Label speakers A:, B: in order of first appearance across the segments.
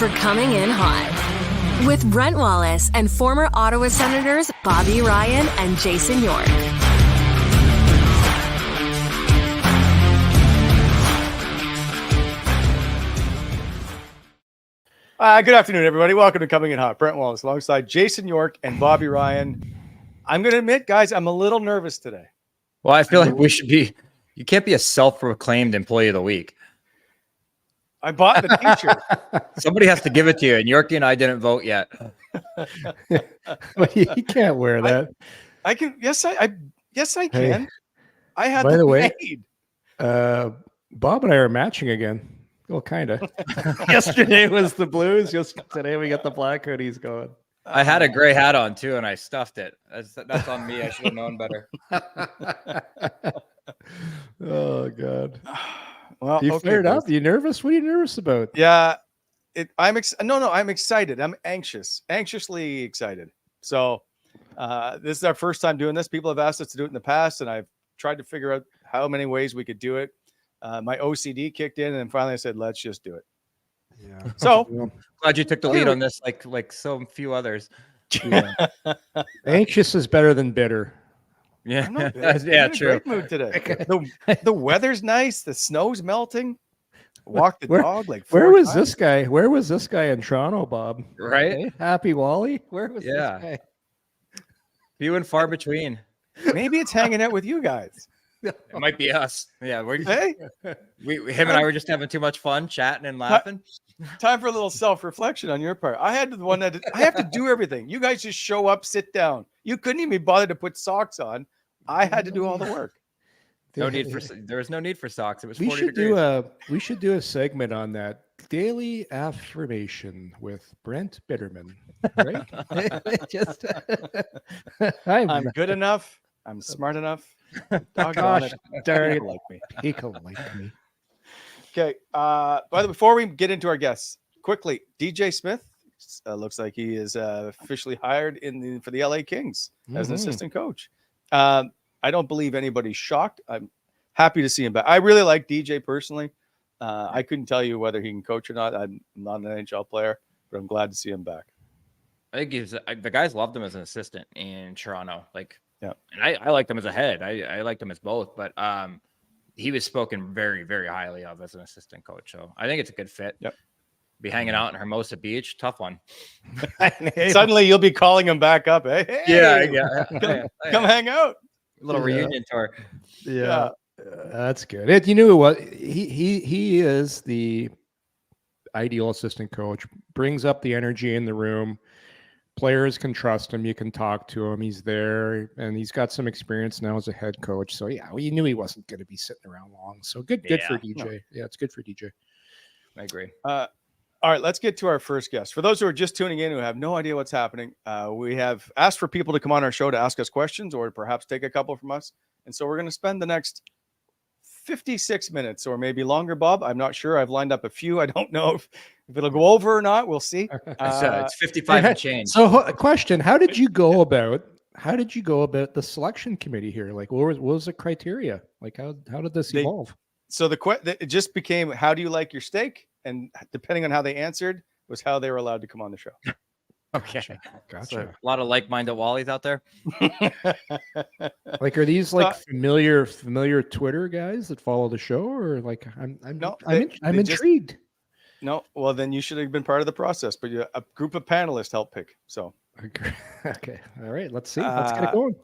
A: for Coming In Hot with Brent Wallace and former Ottawa Senators Bobby Ryan and Jason York.
B: Good afternoon, everybody. Welcome to Coming In Hot. Brent Wallace alongside Jason York and Bobby Ryan. I'm going to admit, guys, I'm a little nervous today.
C: Well, I feel like we should be. You can't be a self-proclaimed employee of the week.
B: I bought the t-shirt.
C: Somebody has to give it to you, and Yorkie and I didn't vote yet.
D: But you can't wear that.
B: I can. Yes, I can.
D: Hey,
B: I had
D: by the way,
B: made.
D: Bob and I are matching again. Well, kind of. Yesterday was the blues. Today we got the black hoodies going.
C: I had a gray hat on too, and I stuffed it. That's on me. I should have known better.
D: Oh God.
B: Well,
D: You fired up? You nervous? What are you nervous about?
B: Yeah, I'm excited. I'm anxiously excited. So this is our first time doing this. People have asked us to do it in the past, and I've tried to figure out how many ways we could do it. My OCD kicked in, and finally I said, let's just do it.
D: Yeah.
B: So
C: Glad you took the lead on this, like so few others.
D: Yeah. Anxious is better than bitter.
C: Yeah,
B: I'm not
C: yeah,
B: I'm in a
C: true.
B: great mood today. The weather's nice. The snow's melting. Walk the dog like four
D: Where was
B: times.
D: this guy? Where was this guy in Toronto, Bob?
C: Right?
D: Hey, Happy Wally? Where was this guy?
C: Few and far between.
B: Maybe it's hanging out with you guys.
C: It might be us. Yeah,
B: Hey,
C: him and I were just having too much fun, chatting and laughing.
B: time for a little self-reflection on your part. I have to do everything. You guys just show up, sit down. You couldn't even be bothered to put socks on. I had to do all the work.
C: There was no need for socks. It was 40
D: We should
C: degrees.
D: we should do a segment on that daily affirmation with Brent Bitterman. Right? Just
B: I'm good enough. I'm smart enough. Doggone it.
D: darn it.
B: People like me.
D: People like me.
B: Okay. By the way, before we get into our guests, quickly, DJ Smith looks like he is officially hired for the LA Kings as an assistant coach. I don't believe anybody's shocked. I'm happy to see him back. I really like DJ personally. I couldn't tell you whether he can coach or not. I'm not an NHL player, but I'm glad to see him back.
C: I think the guys loved him as an assistant in Toronto.
B: Yeah.
C: And I liked him as a head. I liked him as both, but he was spoken very, very highly of as an assistant coach. So I think it's a good fit.
B: Yep.
C: Be hanging out in Hermosa Beach. Tough one.
B: Suddenly you'll be calling him back up. Hey, come hang out.
C: A little reunion tour.
D: Yeah. That's good. You knew what he is the ideal assistant coach. Brings up the energy in the room. Players can trust him. You can talk to him. He's there, and he's got some experience now as a head coach. So yeah, you knew he wasn't going to be sitting around long. So good for DJ.
B: No.
D: Yeah, it's good for DJ.
C: I agree.
B: All right, let's get to our first guest. For those who are just tuning in who have no idea what's happening, we have asked for people to come on our show to ask us questions or perhaps take a couple from us. And so we're going to spend the next 56 minutes or maybe longer, Bob. I'm not sure. I've lined up a few. I don't know if it'll go over or not. We'll see.
C: It's 55 and change.
D: So a question, how did you go about the selection committee here? Like what was the criteria? Like how did this evolve?
B: So it just became, how do you like your steak? And depending on how they answered was how they were allowed to come on the show.
C: Okay.
D: Gotcha.
C: So a lot of like-minded Wallies out there.
D: Like, are these like familiar Twitter guys that follow the show, or like I'm intrigued.
B: No, well then you should have been part of the process, but a group of panelists helped pick. So
D: okay, all right, let's see. Let's get it going.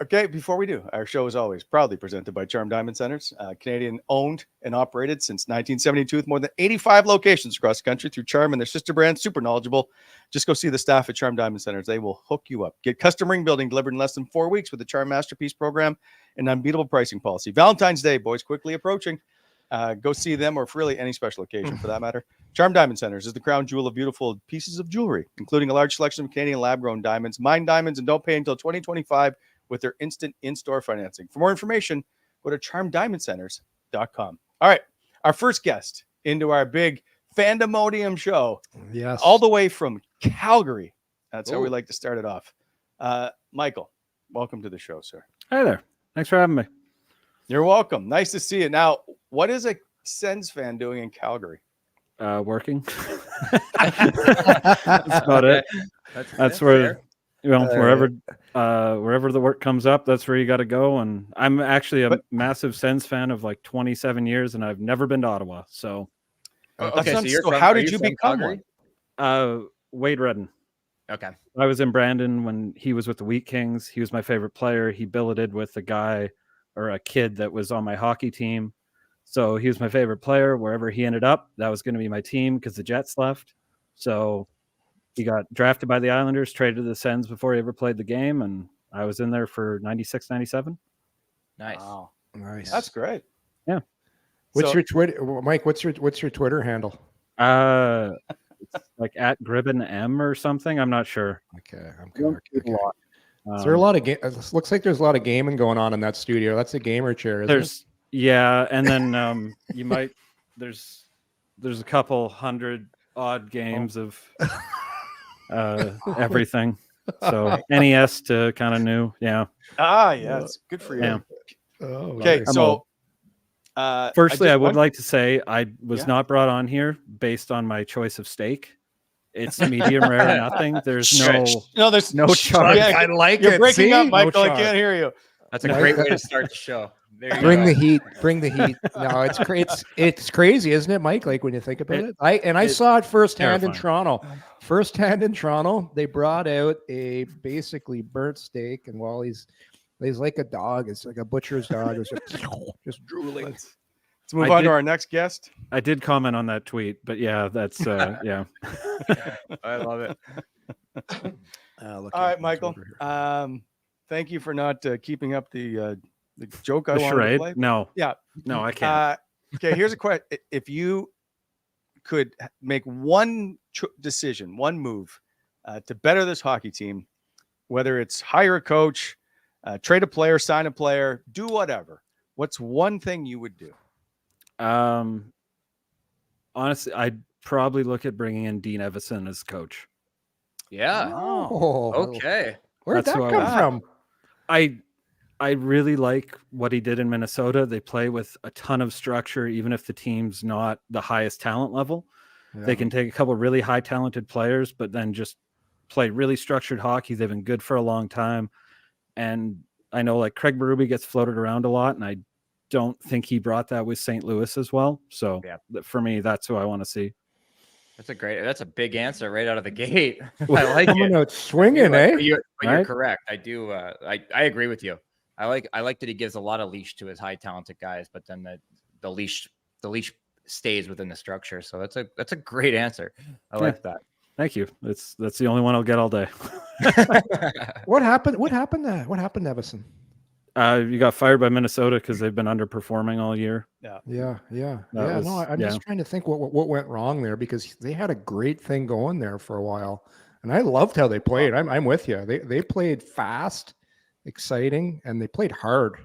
B: Okay, before we do, our show is always proudly presented by Charm Diamond Centers, Canadian owned and operated since 1972 with more than 85 locations across the country through Charm and their sister brand, super knowledgeable. Just go see the staff at Charm Diamond Centers. They will hook you up. Get custom ring building delivered in less than 4 weeks with the Charm Masterpiece program and unbeatable pricing policy. Valentine's Day, boys, quickly approaching. Go see them or for really any special occasion for that matter. Charm Diamond Centers is the crown jewel of beautiful pieces of jewelry, including a large selection of Canadian lab-grown diamonds, mine diamonds, and don't pay until 2025 with their instant in-store financing. For more information, go to charmdiamondcenters.com. All right, our first guest into our big Fandemonium show.
D: Yes.
B: All the way from Calgary. That's how we like to start it off. Michael, welcome to the show, sir.
E: Hi there. Thanks for having me.
B: You're welcome. Nice to see you. Now, what is a Sens fan doing in Calgary?
E: Working. That's about it. That's where,
D: fair.
E: wherever the work comes up, that's where you got to go. And I'm actually a massive Sens fan of like 27 years, and I've never been to Ottawa. So,
C: Okay,
B: so how did you become one?
E: Wade Redden.
C: Okay.
E: I was in Brandon when he was with the Wheat Kings. He was my favorite player. He billeted with a guy or a kid that was on my hockey team. So he was my favorite player. Wherever he ended up, that was going to be my team because the Jets left. So he got drafted by the Islanders, traded to the Sens before he ever played the game, and I was in there for 96, 97.
C: Nice.
B: Wow.
D: Nice.
B: That's great.
E: Yeah.
D: What's your Twitter, Mike? What's your Twitter handle?
E: It's like at Gribben M or something. I'm not sure.
D: Okay.
E: Is
D: Is there a lot of game? Looks like there's a lot of gaming going on in that studio. That's a gamer chair, isn't it?
E: Yeah, and then you might there's a couple hundred odd games of everything. So NES to kind of new. Yeah.
B: Yeah, it's good for you.
E: Yeah.
B: Okay, so
E: firstly, I would like to say I was not brought on here based on my choice of steak. It's medium rare, nothing. There's
B: there's
E: no charge.
B: Yeah,
D: I like
B: you're
D: it.
B: breaking
D: See?
B: up, Michael.
D: No
B: I can't hear you.
C: That's a great way to start the show. There you
D: Bring
C: go.
D: the heat. Bring the heat. No, it's crazy, isn't it, Mike? Like when you think about it. I saw it firsthand in Toronto. Firsthand in Toronto, they brought out a basically burnt steak, and Wally's he's like a dog. It's like a butcher's dog. It's just drooling.
B: Let's move on to our next guest.
E: I did comment on that tweet, but yeah, that's yeah.
C: I love it.
B: All right, Michael. Thank you for not keeping up the joke I wanted to play.
E: No,
B: Yeah.
E: No, I can't.
B: Okay, here's a question. If you could make one decision, one move to better this hockey team, whether it's hire a coach, trade a player, sign a player, do whatever, what's one thing you would do?
E: Honestly, I'd probably look at bringing in Dean Evison as coach.
C: Yeah.
D: Oh,
C: Okay.
D: Where'd
E: That's
D: that
E: who I
D: come
E: want.
D: from?
E: I really like what he did in Minnesota. They play with a ton of structure, even if the team's not the highest talent level.
D: Yeah.
E: They can take a couple of really high talented players, but then just play really structured hockey. They've been good for a long time. And I know like Craig Berube gets floated around a lot, and I don't think he brought that with St. Louis as well. So for me, that's who I want to see.
C: That's a big answer right out of the gate. I like
D: Coming
C: it.
D: out swinging, eh?
C: You're
E: Right?
C: correct. I do. I agree with you. I like that he gives a lot of leash to his high talented guys, but then the leash stays within the structure. So that's a great answer. I like that.
E: Thank you. That's the only one I'll get all day.
D: What happened? What happened to Evison?
E: You got fired by Minnesota because they've been underperforming all year.
D: Yeah.
E: was-
D: I'm just trying to think what went wrong there, because they had a great thing going there for a while, and I loved how they played. I'm with you. They played fast, exciting, and they played hard.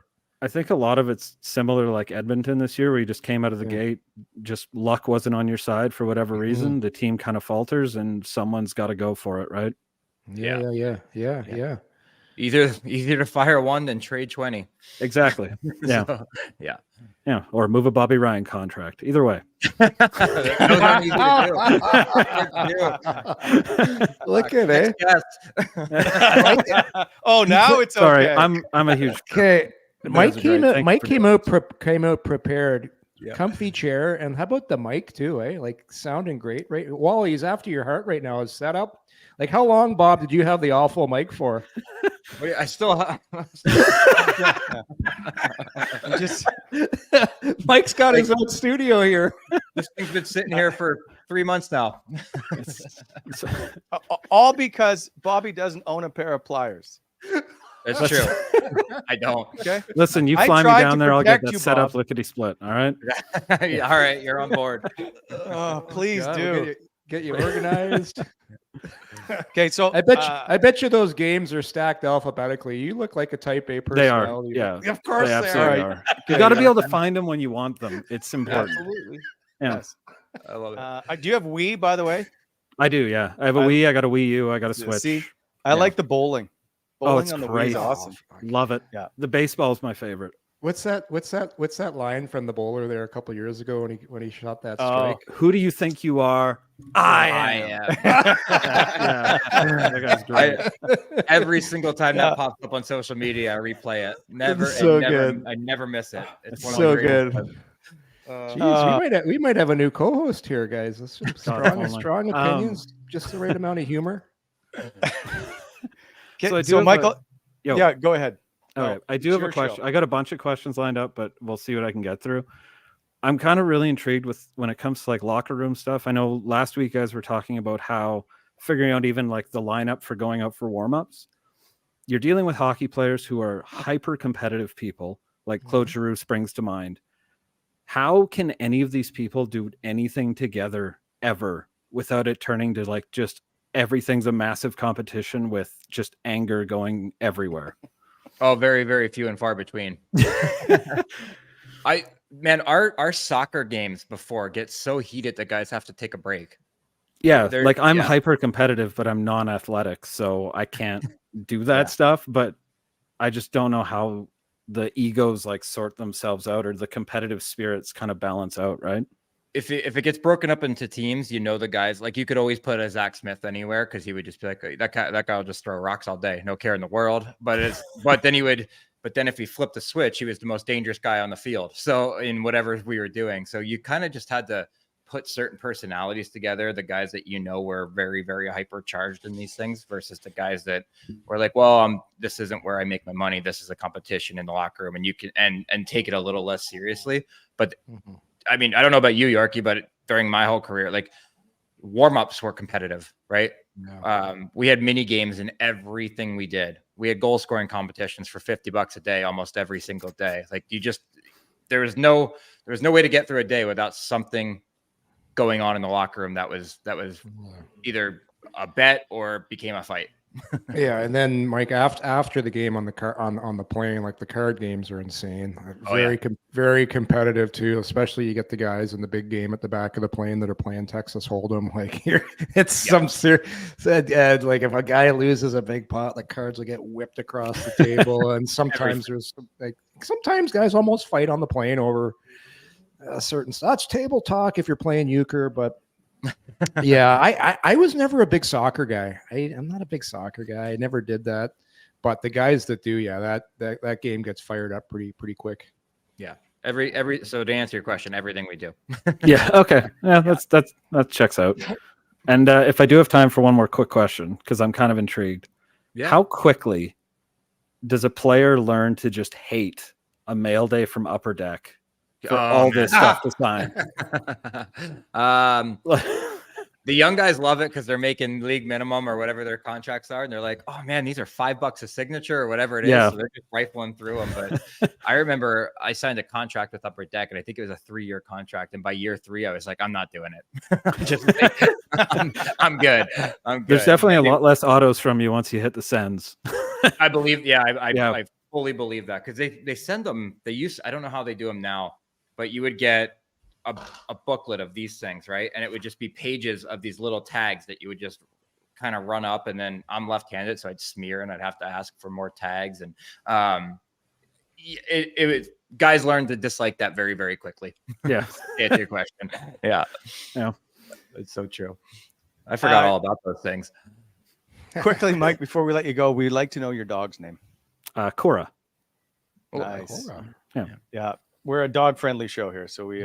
E: I think a lot of it's similar to like Edmonton this year, where you just came out of the gate, just luck wasn't on your side for whatever reason. The team kind of falters, and someone's got to go for it, right?
D: Yeah.
C: Either to fire one than trade 20.
E: Exactly. Yeah.
C: So,
E: Yeah. Or move a Bobby Ryan contract. Either way.
C: Those aren't easy to do.
D: Look at it.
B: Oh, now it's
E: Sorry,
B: okay.
E: I'm a huge
D: Okay. Mike
E: Those are great. Thank you for
D: came out prepared.
B: Yeah.
D: Comfy chair, and how about the mic too? Like sounding great, right? Wally, he's after your heart right now. Is set up. Like, how long, Bob, did you have the awful mic for?
C: I still have.
D: Mike's got his own studio here.
C: This thing's been sitting here for 3 months now.
B: All because Bobby doesn't own a pair of pliers.
C: That's true. I don't.
B: Okay.
E: Listen, you
B: I
E: fly me
B: tried
E: down
B: to
E: there, I'll get
B: protect
E: that
B: you,
E: set up
B: Bob.
E: lickety split. All right.
C: Yeah, all right, you're on board.
B: Oh, please
D: God,
B: do.
D: Get you organized.
B: Okay, so
D: I bet you those games are stacked alphabetically. You look like a type A
E: They are.
D: personality.
E: Yeah.
B: of course
E: They
B: they
E: absolutely
B: are.
E: are. You got to be able to find them when you want them. It's important.
B: Absolutely.
E: Yeah.
B: Yes.
C: I love it.
B: Do you have Wii, by the way?
E: I do. Yeah. I have a Wii. I got a Wii U. I got a Switch.
B: See, I like the bowling.
E: Oh,
B: Bowling
E: it's
B: on the Wii
E: great.
B: is awesome.
E: Love it.
B: Yeah.
E: The baseball is my favorite.
D: What's that line from the bowler there a couple years ago when he shot that
B: Oh.
D: strike?
E: Who do you think you are? I am. Yeah, that guy's great.
C: Every single time that pops up on social media, I replay it. I never miss it. It's one of the
D: So
C: greatest.
D: good. Jeez, we might have a new co-host here, guys. That's some strong opinions, just the right amount of humor.
B: So Michael, yeah, go ahead.
E: All right, I do have a question. I got a bunch of questions lined up, but we'll see what I can get through. I'm kind of really intrigued with when it comes to like locker room stuff. I know last week you guys were talking about how figuring out even like the lineup for going out for warm-ups. You're dealing with hockey players who are hyper competitive people, like Claude Giroux springs to mind. How can any of these people do anything together ever without it turning to like just everything's a massive competition with just anger going everywhere?
C: Oh, very, very few and far between. Our soccer games before get so heated that guys have to take a break.
E: Yeah, like I'm hyper competitive, but I'm non-athletic, so I can't do that stuff. But I just don't know how the egos like sort themselves out, or the competitive spirits kind of balance out, right?
C: If it gets broken up into teams, the guys, like you could always put a Zach Smith anywhere because he would just be like, that guy will just throw rocks all day, no care in the world. But then if he flipped the switch, he was the most dangerous guy on the field. So in whatever we were doing, so you kind of just had to put certain personalities together, the guys that were very, very hypercharged in these things versus the guys that were like, well, this isn't where I make my money. This is a competition in the locker room, and you can and take it a little less seriously. But I mean, I don't know about you, Yorkie, but during my whole career, like warm-ups were competitive, right? No. We had mini games in everything we did. We had goal scoring competitions for $50 a day, almost every single day. Like there was no way to get through a day without something going on in the locker room that was either a bet or became a fight.
D: Yeah, and then Mike, after the game on the plane, like the card games are insane. Very competitive too. Especially you get the guys in the big game at the back of the plane that are playing Texas Hold'em. Like here, it's some serious. Like if a guy loses a big pot, the cards will get whipped across the table, and sometimes sometimes guys almost fight on the plane over certain stuff. That's table talk if you're playing euchre, but. Yeah, I was never a big soccer guy. I'm not a big soccer guy. I never did that. But the guys that do, that game gets fired up pretty quick.
C: Yeah. So to answer your question, everything we do.
E: Yeah. Okay. Yeah, that checks out. And if I do have time for one more quick question, because I'm kind of intrigued. Yeah. How quickly does a player learn to just hate a mail day from Upper Deck? For all this stuff to sign.
C: The young guys love it because they're making league minimum or whatever their contracts are, and they're like, "Oh man, these are $5 a signature or whatever it is." So they're just rifling through them. But I remember I signed a contract with Upper Deck, and I think it was a 3-year contract. And by year 3, I was like, "I'm not doing it. I'm good. I'm good."
E: There's definitely a lot less autos from you once you hit the sends.
C: I believe. Yeah, I fully believe that because they send them. I don't know how they do them now. But you would get a booklet of these things, right? And it would just be pages of these little tags that you would just kind of run up. And then I'm left-handed, so I'd smear and I'd have to ask for more tags. And guys learn to dislike that very, very quickly.
E: Yeah.
C: To answer your question. Yeah. It's so true. I forgot all about those things.
B: Quickly, Mike, before we let you go, we'd like to know your dog's name.
E: Cora.
B: Nice.
E: Cora. Yeah.
B: We're a dog-friendly show here, so we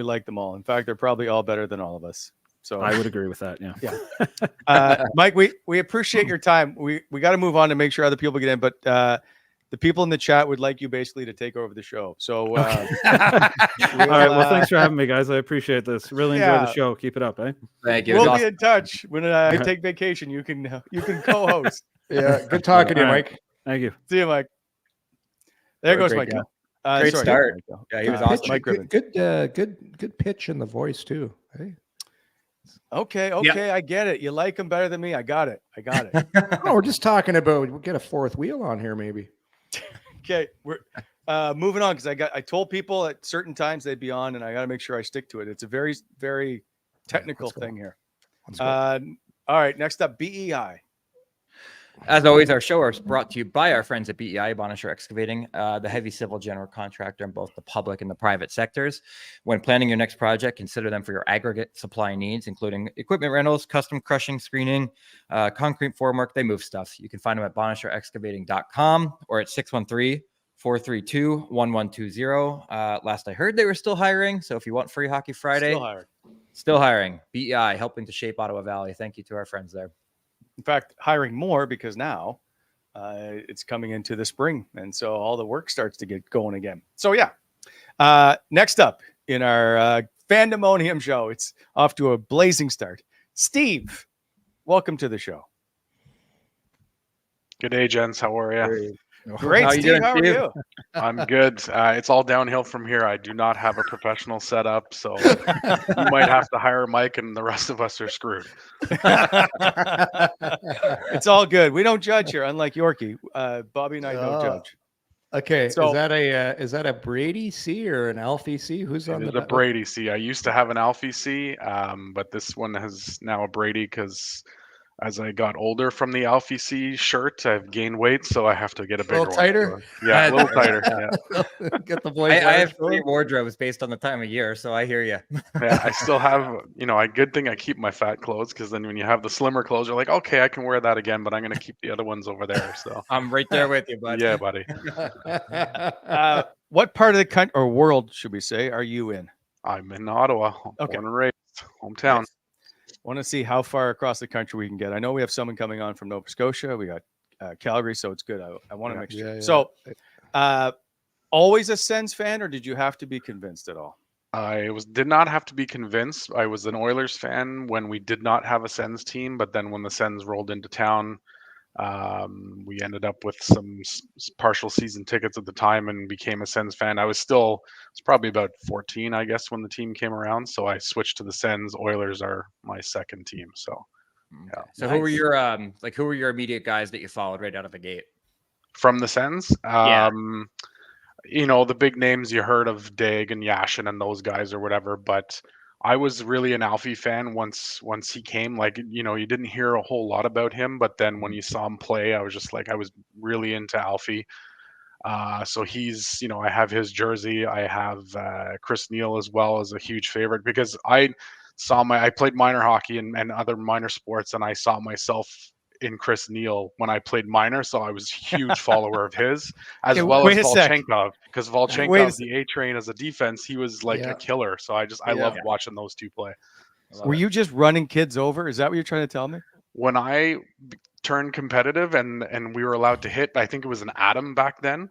B: like them all. In fact, they're probably all better than all of us. So
E: I would agree with that.
B: Yeah. Mike, we appreciate your time. We got to move on to make sure other people get in, but the people in the chat would like you basically to take over the show. So
E: all right. Well, thanks for having me, guys. I appreciate this. Really enjoy the show. Keep it up, eh?
C: Thank you.
B: We'll be in touch when I take vacation. You can co-host.
D: Yeah. Good talking to you, Mike.
E: Thank you.
B: See you, Mike. There goes Mike.
C: Great start. Yeah, he was awesome.
D: Good pitch in the voice too. Hey.
B: Okay, I get it. You like him better than me. I got it.
D: Oh, we're just talking about we'll get a fourth wheel on here, maybe.
B: Okay, we're moving on because I told people at certain times they'd be on, and I got to make sure I stick to it. It's a very, very technical thing here. All right, next up, BEI.
C: As always, our show is brought to you by our friends at BEI, Bonisher Excavating, the heavy civil general contractor in both the public and the private sectors. When planning your next project, consider them for your aggregate supply needs, including equipment rentals, custom crushing, screening, concrete formwork. They move stuff. You can find them at bonisherexcavating.com or at 613-432-1120. Last I heard, they were still hiring. So if you want Free Hockey Friday, still hiring. BEI, helping to shape Ottawa Valley. Thank you to our friends there.
B: In fact, hiring more because now it's coming into the spring. And so all the work starts to get going again. So, yeah. Next up in our Fandemonium show, it's off to a blazing start. Steve, welcome to the show.
F: Good day, gents. How are you?
B: Great,
C: How
B: Steve.
C: you doing,
B: How are
C: Steve?
B: you?
F: I'm good. It's all downhill from here. I do not have a professional setup, so you might have to hire Mike, and the rest of us are screwed.
B: It's all good. We don't judge here, unlike Yorkie. Bobby and I don't judge.
D: Okay,
B: So-
D: is that a Brady C or an Alfie C? Who's on
F: It is
D: the
F: a Brady C. I used to have an Alfie C, but this one has now a Brady because as I got older from the Alfie C shirt, I've gained weight, so I have to get a bigger
D: little tighter?
F: one. So, yeah, a little tighter. Yeah.
D: Get the boys.
C: I have 3 wardrobes based on the time of year, so I hear you.
F: Yeah, I still have, a good thing I keep my fat clothes because then when you have the slimmer clothes, you're like, okay, I can wear that again, but I'm going to keep the other ones over there. So,
C: I'm right there with you, bud.
F: yeah, buddy.
B: What part of the country or world, should we say, are you in?
F: I'm in Ottawa,
B: Okay.
F: born and raised, hometown.
B: Want to see how far across the country we can get. I know we have someone coming on from Nova Scotia. We got Calgary, so it's good. I want to make sure.
D: Yeah.
B: So, always a Sens fan, or did you have to be convinced at all?
F: I did not have to be convinced. I was an Oilers fan when we did not have a Sens team, but then when the Sens rolled into town, we ended up with some partial season tickets at the time and became a Sens fan. It's probably about 14, I guess, when the team came around. So I switched to the Sens. Oilers are my second team. So, yeah.
C: So who were your who were your immediate guys that you followed right out of the gate?
F: From the Sens,
C: Yeah.
F: The big names you heard of, Dag and Yashin and those guys or whatever, but I was really an Alfie fan once he came. You didn't hear a whole lot about him, but then when you saw him play, I was just like, I was really into Alfie. So he's, I have his jersey. I have Chris Neal as well as a huge favorite because I played minor hockey and other minor sports, and I saw myself in Chris Neal when I played minor, so I was a huge follower of his, as well as Volchenkov, because Volchenkov, the A train as a defense, he was like a killer. So I loved watching those two play.
B: Were you just running kids over? Is that what you're trying to tell me?
F: When I turned competitive and we were allowed to hit, I think it was an atom back then.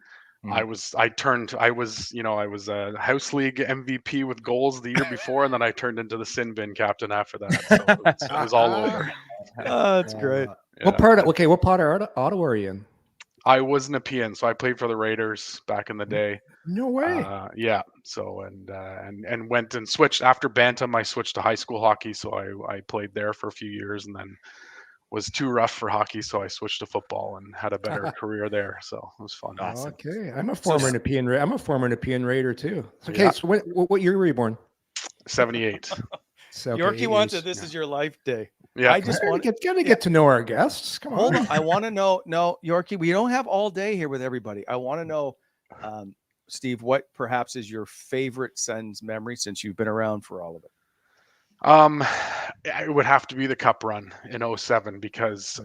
F: I was a house league MVP with goals the year before, and then I turned into the sin bin captain after that. So it was all over.
B: Oh, that's great.
F: Yeah.
D: What part of Ottawa are you in?
F: I was Nepean, so I played for the Raiders back in the day.
D: No way.
F: Yeah. So and went and switched after Bantam. I switched to high school hockey, so I played there for a few years, and then was too rough for hockey, so I switched to football and had a better career there. So it was fun.
B: Awesome.
D: Okay, I'm a former Nepean Raider too. Okay, yeah. So what year were you born?
F: 78.
B: Yorkie wants it. This is your life day.
F: Yeah,
D: I just want to get to know our guests. Come on.
B: Hold on. I want to know. No, Yorkie, we don't have all day here with everybody. I want to know, Steve, what perhaps is your favorite Sens memory since you've been around for all of it?
F: It would have to be the cup run in 07 because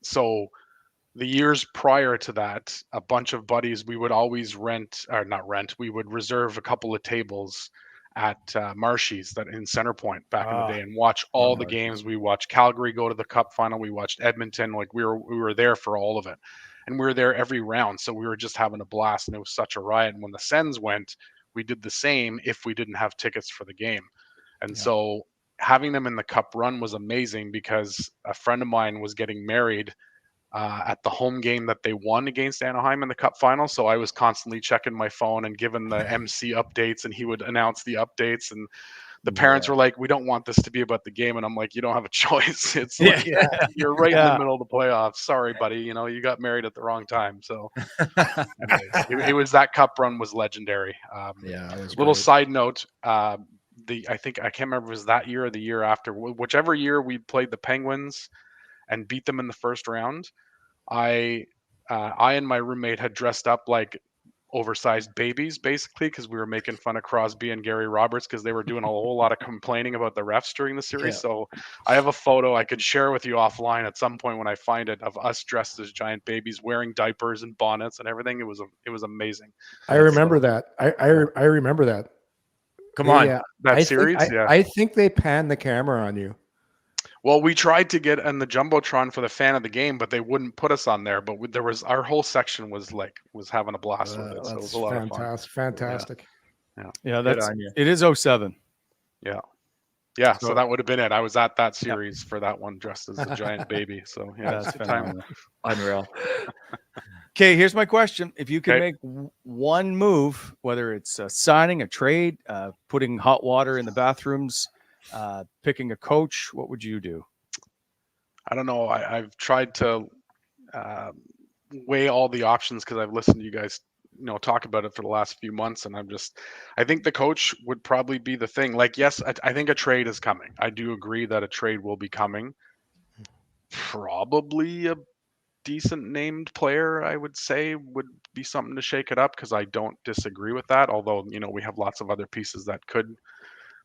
F: so the years prior to that, a bunch of buddies, we would always we would reserve a couple of tables at Marshy's that in Centerpoint back in the day and watch all the games. We watched Calgary go to the cup final. We watched Edmonton. Like we were there for all of it, and we were there every round. So we were just having a blast, and it was such a riot. And when the Sens went, we did the same if we didn't have tickets for the game. And so having them in the cup run was amazing because a friend of mine was getting married at the home game that they won against Anaheim in the cup final. So I was constantly checking my phone and giving the MC updates, and he would announce the updates. And the parents were like, we don't want this to be about the game. And I'm like, you don't have a choice. It's like, you're right in the middle of the playoffs. Sorry, buddy. You got married at the wrong time. So anyways, it was that cup run was legendary.
D: It was
F: little
D: great.
F: side note, I can't remember if it was that year or the year after, whichever year we played the Penguins and beat them in the first round, I and my roommate had dressed up like oversized babies, basically, because we were making fun of Crosby and Gary Roberts because they were doing a whole lot of complaining about the refs during the series.
B: Yeah.
F: So I have a photo I could share with you offline at some point when I find it, of us dressed as giant babies, wearing diapers and bonnets and everything. It was amazing.
D: I remember that. I remember that.
C: Come on.
D: Yeah,
F: That series, yeah.
D: I think they panned the camera on you.
F: Well, we tried to get on the jumbotron for the fan of the game, but they wouldn't put us on there. But there was, our whole section was having a blast with it, so it was a lot of fun.
D: Fantastic.
B: Yeah,
C: Good
B: that's
C: on you.
B: it is 07.
F: Yeah,
B: So-
F: so that would have been it. I was at that series for that one, dressed as a giant baby. So yeah,
B: That's
F: it's a good time.
B: phenomenal.
C: Unreal.
B: Okay, here's my question. If you could
F: Okay.
B: make one move, whether it's signing, a trade, putting hot water in the bathrooms, picking a coach, what would you do?
F: I don't know. I've tried to weigh all the options because I've listened to you guys, talk about it for the last few months, and I think the coach would probably be the thing. Like, yes, I think a trade is coming. I do agree that a trade will be coming. Probably a decent named player, I would say, would be something to shake it up, because I don't disagree with that. Although, we have lots of other pieces that could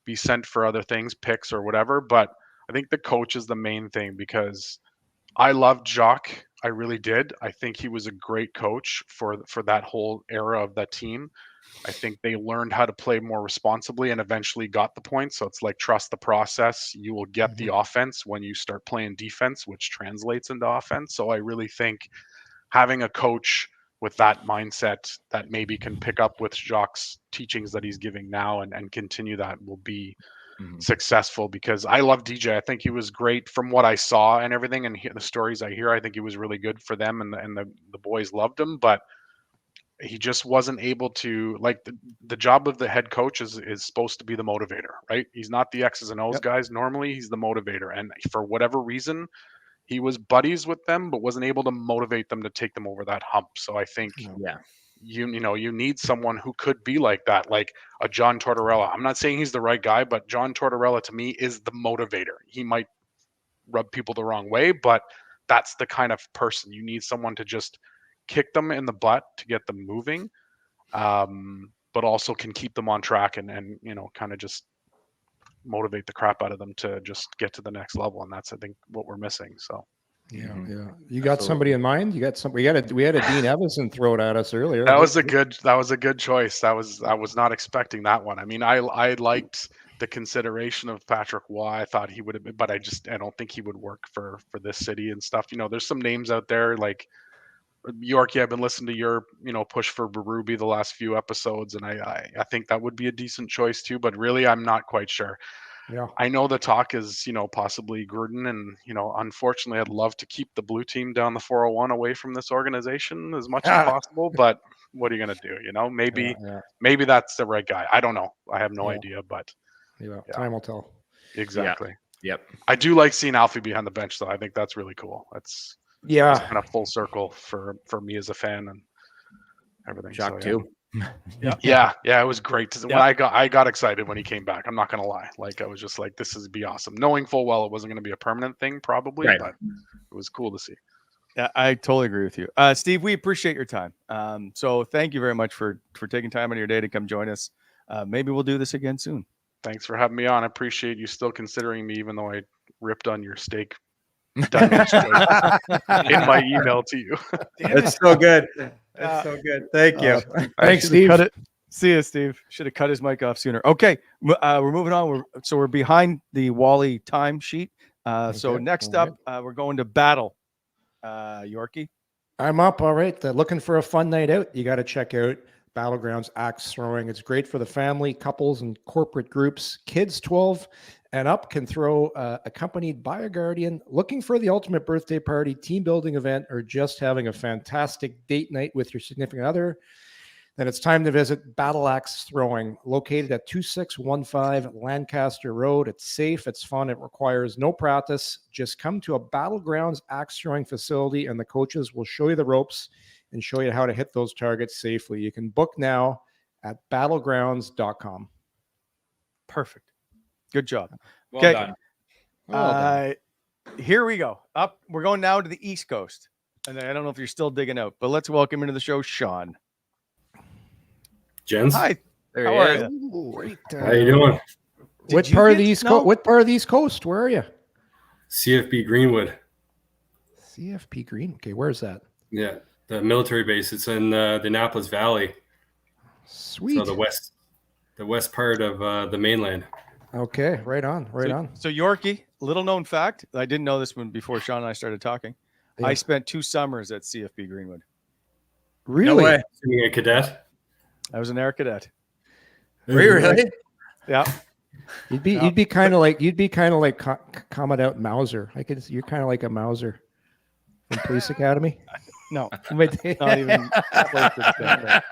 F: be sent for other things, picks or whatever. But I think the coach is the main thing, because I loved Jacques. I really did. I think he was a great coach for that whole era of that team. I think they learned how to play more responsibly and eventually got the points. So it's like, trust the process. You will get the offense when you start playing defense, which translates into offense. So I really think having a coach with that mindset that maybe can pick up with Jacques' teachings that he's giving now and continue that will be successful, because I love DJ. I think he was great from what I saw and everything, and the stories I hear. I think he was really good for them, and the boys loved him, but he just wasn't able to, like, the job of the head coach is supposed to be the motivator, right? He's not the X's and O's guys. Normally he's the motivator, and for whatever reason he was buddies with them but wasn't able to motivate them to take them over that hump. So I think you need someone who could be like that, like a John Tortorella. I'm not saying he's the right guy, but John Tortorella to me is the motivator. He might rub people the wrong way, but that's the kind of person you need. Someone to just kick them in the butt to get them moving, but also can keep them on track and kind of just motivate the crap out of them to just get to the next level. And that's, I think, what we're missing. So
D: Yeah. You got somebody in mind? You got some? We had a Dean Evison throw it at us earlier.
F: that was a good choice. I was not expecting that one. I mean, I liked the consideration of Patrick Waugh. I thought he would have been, but I don't think he would work for this city and stuff. There's some names out there like Yorkie. I've been listening to your push for Berube the last few episodes, and I think that would be a decent choice too. But really, I'm not quite sure.
D: Yeah.
F: I know the talk is possibly Gruden, and unfortunately, I'd love to keep the blue team down the 401 away from this organization as much as possible. But what are you going to do? Maybe that's the right guy. I don't know. I have no idea, but
D: time will tell.
F: Exactly.
C: Yep.
F: I do like seeing Alfie behind the bench, though. I think that's really cool. It's kind of full circle for me as a fan and everything.
C: Shock
F: so,
C: too.
F: Yeah, it was great. When I got excited when he came back. I'm not gonna lie. Like, I was just like, this is be awesome. Knowing full well it wasn't gonna be a permanent thing, probably,
C: Right.
F: but it was cool to see.
B: Yeah, I totally agree with you. Steve, we appreciate your time. So thank you very much for taking time out of your day to come join us. Maybe we'll do this again soon.
F: Thanks for having me on. I appreciate you still considering me, even though I ripped on your steak Dunwich in my email to you.
C: It's so good. It's so good. Thank you.
D: Thanks, Steve.
B: Cut it. See you, Steve. Should have cut his mic off sooner. Okay, we're moving on. We're behind the Wally time sheet. So next up, we're going to Battle. Yorkie.
D: I'm up. All right. Looking for a fun night out. You got to check out Battlegrounds Axe Throwing. It's great for the family, couples, and corporate groups. Kids 12 and up can throw accompanied by a guardian. Looking for the ultimate birthday party, team building event, or just having a fantastic date night with your significant other? Then it's time to visit Battle Axe Throwing, located at 2615 Lancaster Road. It's safe, it's fun, it requires no practice. Just come to a Battlegrounds Axe Throwing facility, and the coaches will show you the ropes and show you how to hit those targets safely. You can book now at battlegrounds.com.
B: Perfect. Good job.
C: Well done.
B: Well done. Here we go. Up. We're going now to the East Coast. And I don't know if you're still digging out, but let's welcome into the show, Sean.
G: Gents,
B: Hi.
C: There
B: How
C: he
B: are
C: is.
B: you?
D: Ooh, right,
G: how you doing?
D: What
B: you
D: part of
B: get
D: the East
B: snow?
D: Coast? What part of the East Coast? Where are you?
G: CFB Greenwood.
D: CFP Green. Okay, where's that?
G: Yeah, the military base. It's in the Annapolis Valley,
D: Sweet.
G: so the west part of the mainland.
D: Okay, right on, right on.
B: So Yorkie, little known fact. I didn't know this one before Sean and I started talking.
D: Yeah.
B: I spent 2 summers at CFB Greenwood.
D: Really?
C: No way.
G: Being a cadet.
B: I was an air cadet.
C: Were you really?
B: Yeah.
D: You'd be kind of like Commandant Mauser. You're kind of like a Mauser from Police Academy.
B: No,
D: But-
B: not even close to that.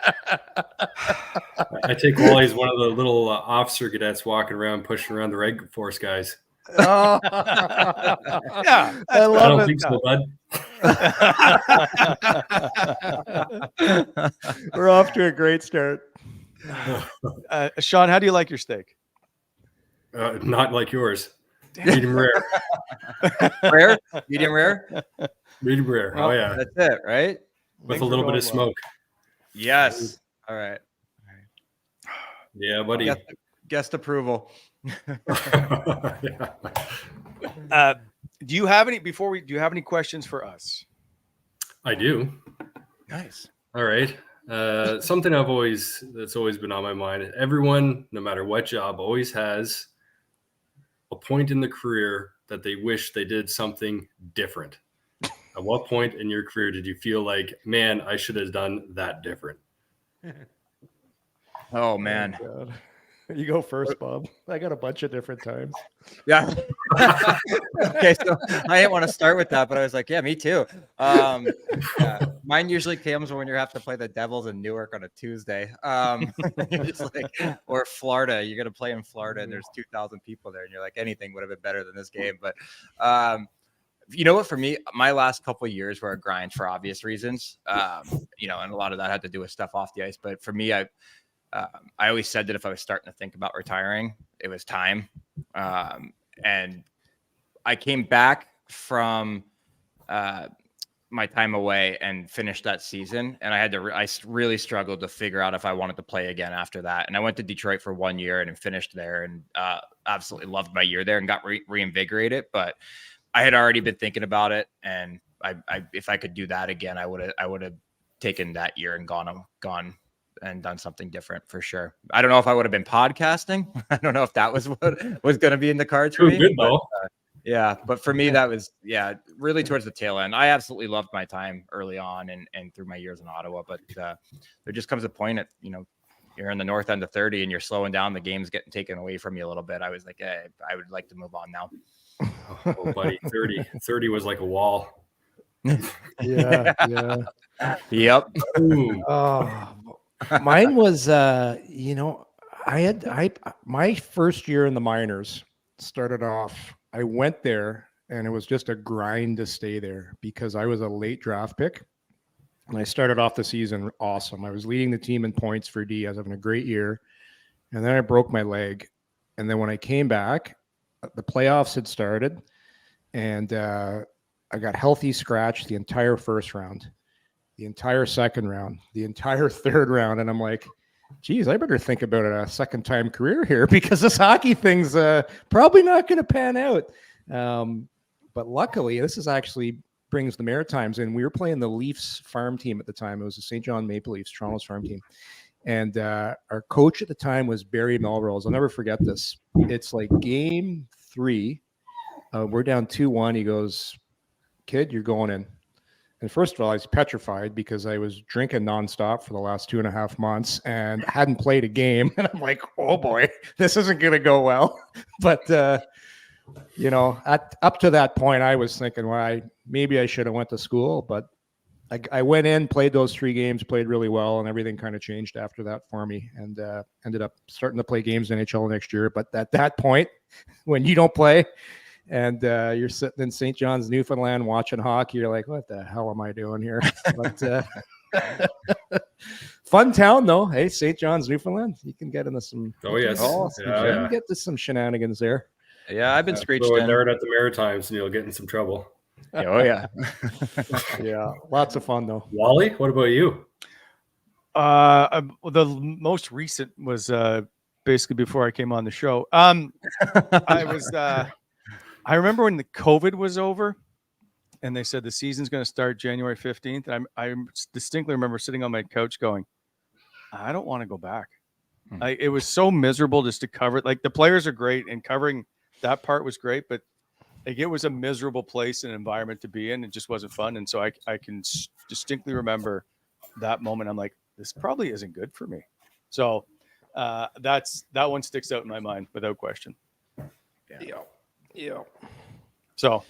G: I take Wally as one of the little officer cadets walking around, pushing around the Reg Force guys.
D: Oh.
B: Yeah,
D: I
G: I
D: love
G: don't
D: it.
G: think so, bud.
D: We're off to a great start.
B: Sean, how do you like your steak?
G: Not like yours. Medium rare.
C: Rare? Medium rare?
G: Medium rare. Oh yeah,
C: That's it, right?
G: with
B: Things
G: a
B: are
G: little bit of
B: going well.
G: smoke.
C: Yes. All right.
G: Yeah, buddy.
C: Guest approval.
G: Yeah.
B: Do you have any do you have any questions for us?
G: I do.
B: Nice.
G: All right. Something that's always been on my mind. Everyone, no matter what job, always has a point in the career that they wish they did something different. At what point in your career did you feel like, man, I should have done that different?
C: Oh man.
D: God. You go first, Bob. I got a bunch of different times.
C: Yeah. Okay, so I didn't want to start with that, but I was like, yeah, me too. Yeah. Mine usually comes when you have to play the Devils in Newark on a Tuesday. It's like, or Florida. You're gonna play in Florida, and there's 2,000 people there, and you're like, anything would have been better than this game. But you know what? For me, my last couple of years were a grind for obvious reasons. And a lot of that had to do with stuff off the ice. But for me, I always said that if I was starting to think about retiring, it was time. And I came back from my time away and finished that season. And I really struggled to figure out if I wanted to play again after that. And I went to Detroit for 1 year and finished there, and absolutely loved my year there and got reinvigorated. But I had already been thinking about it. And if I could do that again, I would have taken that year and gone and done something different for sure. I don't know if I would have been podcasting. I don't know if that was what was going to be in the cards for me.
G: Good though.
C: Yeah, but for me, that was really towards the tail end. I absolutely loved my time early on and through my years in Ottawa. But there just comes a point at you're in the north end of 30 and you're slowing down. The game's getting taken away from you a little bit. I was like, hey, I would like to move on now.
G: Oh, buddy, 30 was like a wall.
D: Yeah.
C: Yep.
G: Ooh.
D: Oh, mine was, my first year in the minors started off, I went there and it was just a grind to stay there because I was a late draft pick. And I started off the season awesome. I was leading the team in points for D. I was having a great year. And then I broke my leg. And then when I came back, the playoffs had started and I got healthy scratch the entire first round, the entire second round, the entire third round. And I'm like, geez, I better think about a second time career here because this hockey thing's probably not going to pan out. But luckily, this is actually brings the Maritimes in. We were playing the Leafs farm team at the time. It was the St. John Maple Leafs, Toronto's farm team. And our coach at the time was Barry Melrose. I'll never forget this. It's like game 3. We're down 2-1. He goes, kid, you're going in. And first of all, I was petrified because I was drinking nonstop for the last 2.5 months and hadn't played a game. And I'm like, oh boy, this isn't going to go well. But, up to that point, I was thinking, well, maybe I should have went to school. But I went in, played those 3 games, played really well, and everything kind of changed after that for me and ended up starting to play games in NHL next year. But at that point, when you don't play, and you're sitting in St. John's, Newfoundland, watching hockey. You're like, what the hell am I doing here? But fun town, though. Hey, St. John's, Newfoundland. You can get into some.
G: Oh, yes.
D: You can get to some shenanigans there.
C: Yeah, I've been screeched
G: Throw a
C: in.
G: dart at the Maritimes and you'll get in some trouble.
C: Oh yeah.
D: Yeah, lots of fun though.
G: Wally, what about you?
B: The most recent was basically before I came on the show. I was I remember when the COVID was over and they said the season's going to start January 15th. And I distinctly remember sitting on my couch going, I don't want to go back. It was so miserable just to cover it. Like the players are great and covering that part was great, but like it was a miserable place and environment to be in. It just wasn't fun. And so I can distinctly remember that moment. I'm like, this probably isn't good for me. So that one sticks out in my mind without question.
D: Yeah.
B: So,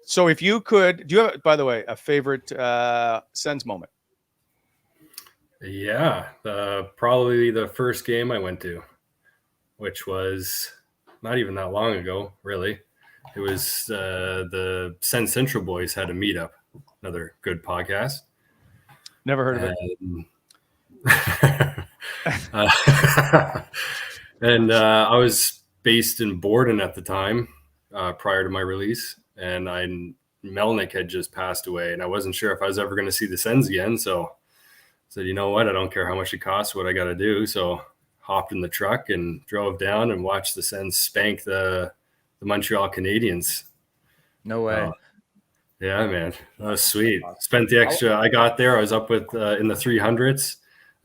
B: so if you could, do you have, by the way, a favorite Sens moment?
G: Yeah, probably the first game I went to, which was not even that long ago, really. It was the Sens Central boys had a meetup, another good podcast.
B: Never heard of
G: it. And I was based in Borden at the time, prior to my release, and Melnick had just passed away, and I wasn't sure if I was ever going to see the Sens again, so I said, you know what, I don't care how much it costs, what I got to do. So hopped in the truck and drove down and watched the Sens spank the Montreal Canadiens.
C: No way.
G: Yeah, man, that was sweet. Spent the extra. I got there. I was up with in the 300s.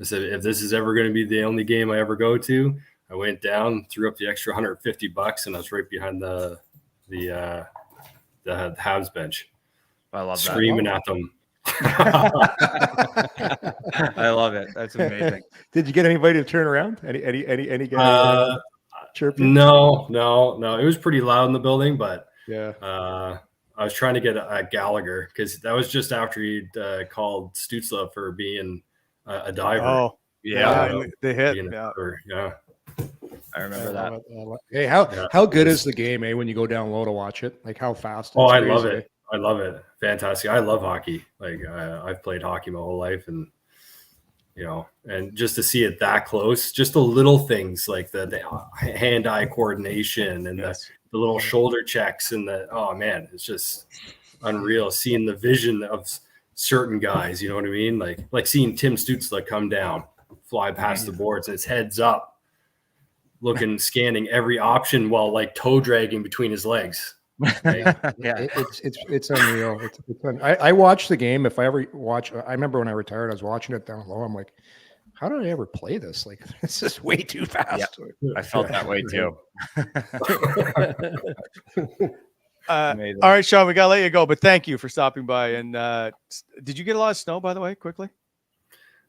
G: I said, if this is ever going to be the only game I ever go to, I went down, threw up the extra $150, and I was right behind the Habs bench.
C: I love
G: screaming at them.
C: I love it. That's amazing.
D: Did you get anybody to turn around? Any guy chirping?
G: No. It was pretty loud in the building, but
D: yeah.
G: I was trying to get a Gallagher because that was just after he'd called Stützle for being a diver.
B: Oh, yeah, they hit.
G: Yeah.
C: I remember that.
D: Hey, how good is the game, when you go down low to watch it? Like how fast?
G: Oh, I love it. I love it. Fantastic. I love hockey. Like I've played hockey my whole life, and and just to see it that close, just the little things like the hand-eye coordination and the little shoulder checks and it's just unreal seeing the vision of certain guys. You know what I mean? Like seeing Tim Stützle come down, fly past the boards, and his head's up, scanning every option while like toe dragging between his legs.
D: Yeah, it's unreal. I watch the game. If I ever watch, I remember when I retired, I was watching it down low. I'm like, how did I ever play this? Like, this is way too fast.
C: Yeah, I felt that way too.
B: All right, Sean, we gotta let you go, but thank you for stopping by. And did you get a lot of snow, by the way, quickly?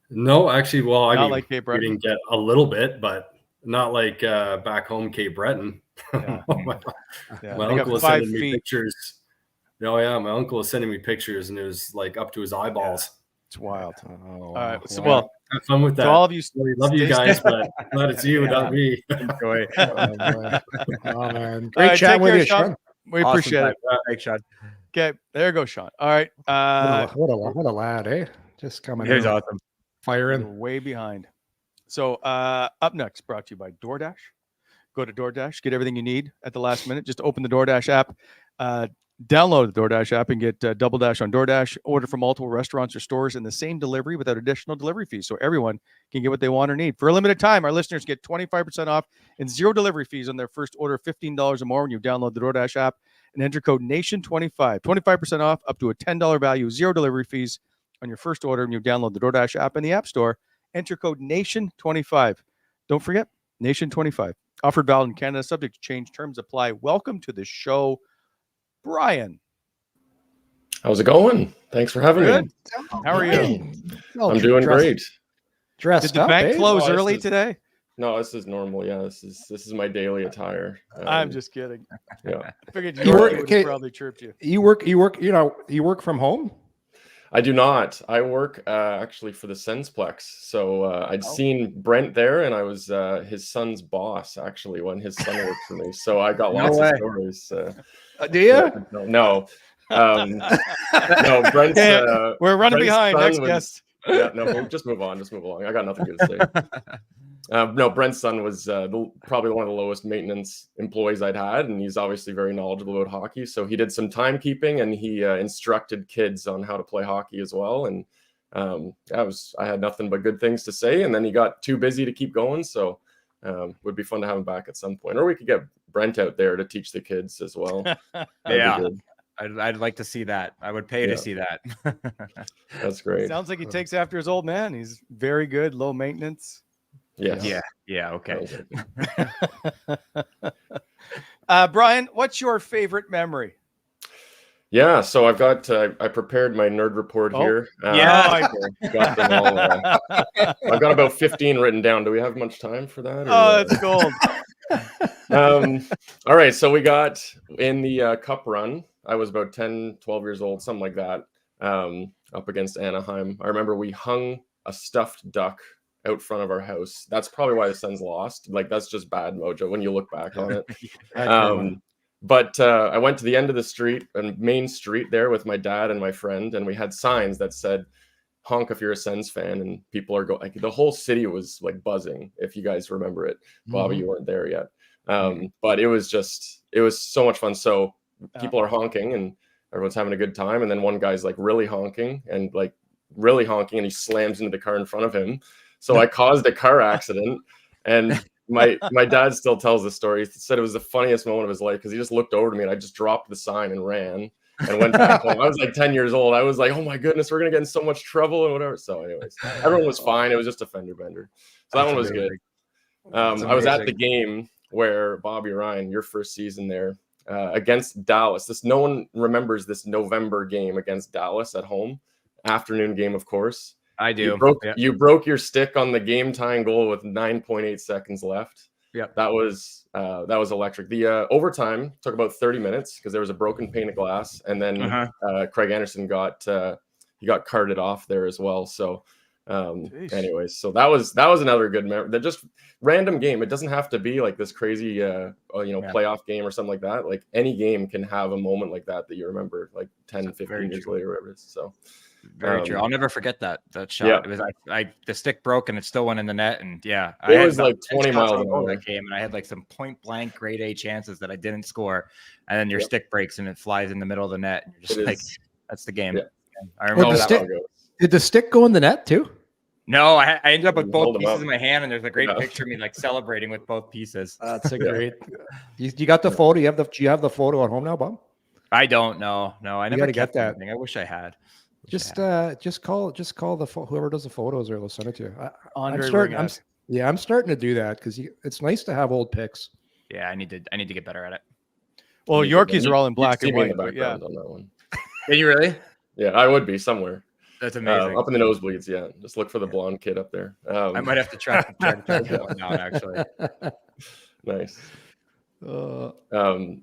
G: No, actually, well, I
B: like Cape Breton.
G: We didn't get a little bit, but not like back home Cape Breton.
B: Yeah.
G: My uncle was sending me pictures. Oh yeah, my uncle was sending me pictures, and it was like up to his eyeballs.
B: It's wild.
D: All
B: right, so have
G: fun with that.
B: So all of you,
G: love you guys, but glad it's you, not me.
C: Enjoy.
D: Great chat with you, Sean.
B: We appreciate it.
C: Thanks, Sean.
B: Okay, there goes Sean. All right.
D: What a lad, eh? Just coming in.
C: He's awesome.
D: Firing.
B: Way behind. So up next, brought to you by DoorDash. Go to DoorDash, get everything you need at the last minute. Just open the DoorDash app, download the DoorDash app, and get Double Dash on DoorDash. Order from multiple restaurants or stores in the same delivery without additional delivery fees, so everyone can get what they want or need. For a limited time, our listeners get 25% off and zero delivery fees on their first order of $15 or more when you download the DoorDash app and enter code NATION25. 25% off up to a $10 value, zero delivery fees on your first order when you download the DoorDash app in the App Store. Enter code NATION25. Don't forget, NATION25. Offered valid in Canada, subject to change. Terms apply. Welcome to the show, Brian.
H: How's it going? Thanks for having me.
B: How are you?
H: I'm doing great.
B: Did the bank close early today?
H: No, this is normal. Yeah, this is my daily attire.
B: I'm just kidding.
H: Yeah.
B: I figured you would have probably chirped you.
D: You work from home?
H: I do not. I work actually for the Sensplex. So I'd seen Brent there, and I was his son's boss actually when his son worked for me. So I got lots of stories.
D: Do you?
H: No. No, Brent's.
B: We're running
H: Brent's
B: behind. Next guest.
H: Yeah, no, just move on. Just move along. I got nothing good to say. No, Brent's son was probably one of the lowest maintenance employees I'd had, and he's obviously very knowledgeable about hockey. So he did some timekeeping, and he instructed kids on how to play hockey as well. And I had nothing but good things to say. And then he got too busy to keep going. So would be fun to have him back at some point, or we could get Brent out there to teach the kids as well.
C: Yeah, I'd like to see that. I would pay to see that.
H: That's great.
B: Sounds like he takes after his old man. He's very good, low maintenance.
H: Yes.
C: Yeah. Okay.
B: Brian, what's your favorite memory?
H: Yeah, so I've got I prepared my nerd report here.
C: Yeah.
H: Got them all, I've got about 15 written down. Do we have much time for that?
B: Oh, that's gold.
H: All right, so we got in the cup run. I was about 10, 12 years old, something like that, up against Anaheim. I remember we hung a stuffed duck out front of our house. That's probably why the Sens lost. Like, that's just bad mojo when you look back on it. But I went to the end of the street and Main Street there with my dad and my friend, and we had signs that said, honk if you're a Sens fan, and people are going, like, the whole city was like buzzing, if you guys remember it. Bobby, you weren't there yet. But it was so much fun. So people are honking and everyone's having a good time. And then one guy's like really honking, and he slams into the car in front of him. So I caused a car accident, and my dad still tells the story. He said it was the funniest moment of his life because he just looked over to me and I just dropped the sign and ran and went back home. I was like 10 years old. I was like, oh my goodness, we're going to get in so much trouble and whatever. So anyways, everyone was fine. It was just a fender bender. So that one was good. I was at the game where Bobby Ryan, your first season there, against Dallas. No one remembers this November game against Dallas at home. Afternoon game, of course.
C: I do.
H: You broke your stick on the game tying goal with 9.8 seconds left.
C: Yeah,
H: that was electric. The overtime took about 30 minutes because there was a broken pane of glass, and then Craig Anderson got carted off there as well. So, anyways, so that was another good memory. That just random game. It doesn't have to be like this crazy playoff game or something like that. Like any game can have a moment like that you remember like 10, 15 years later, whatever it is. So.
C: Very true. I'll never forget that shot.
H: Yeah.
C: It was the stick broke and it still went in the net, and
H: it was like 20 miles an hour
C: that game, and I had like some point blank grade A chances that I didn't score, and then your stick breaks and it flies in the middle of the net, and you're just that's the game.
H: Yeah.
C: I remember that.
D: Did the stick go in the net too?
C: No, I ended up with both pieces in my hand, and there's a great picture of me like celebrating with both pieces.
D: That's a great. You got the photo? Do you have the photo at home now, Bob?
C: I don't know. No, I never
D: get that.
C: Anything. I wish I had.
D: Just call whoever does the photos, or they'll send it to you.
B: I'm
D: starting to do that because it's nice to have old pics.
C: Yeah, I need to get better at it.
B: Well, Yorkies are all in black and white.
H: On that one.
C: Can you really?
H: Yeah, I would be somewhere.
C: That's amazing.
H: Up in the nosebleeds, yeah. Just look for the blonde kid up there.
C: I might have to try to that one down, actually.
H: Nice.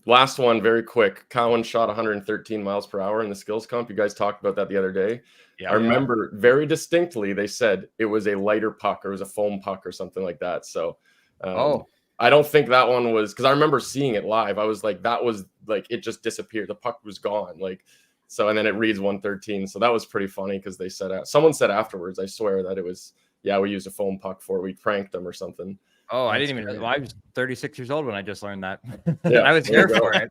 H: Last one, very quick. Cowan shot 113 miles per hour in the skills comp. You guys talked about that the other day. I remember very distinctly they said it was a lighter puck, or it was a foam puck or something like that. So I don't think that one was, because I remember seeing it live. I was like, that was like, it just disappeared. The puck was gone. Like, so, and then it reads 113. So that was pretty funny because they said, someone said afterwards, I swear that it was, we used a foam puck for it. We pranked them or something.
C: Oh, I didn't even know. Well, I was 36 years old when I just learned that.
H: Yeah,
C: I was here for it.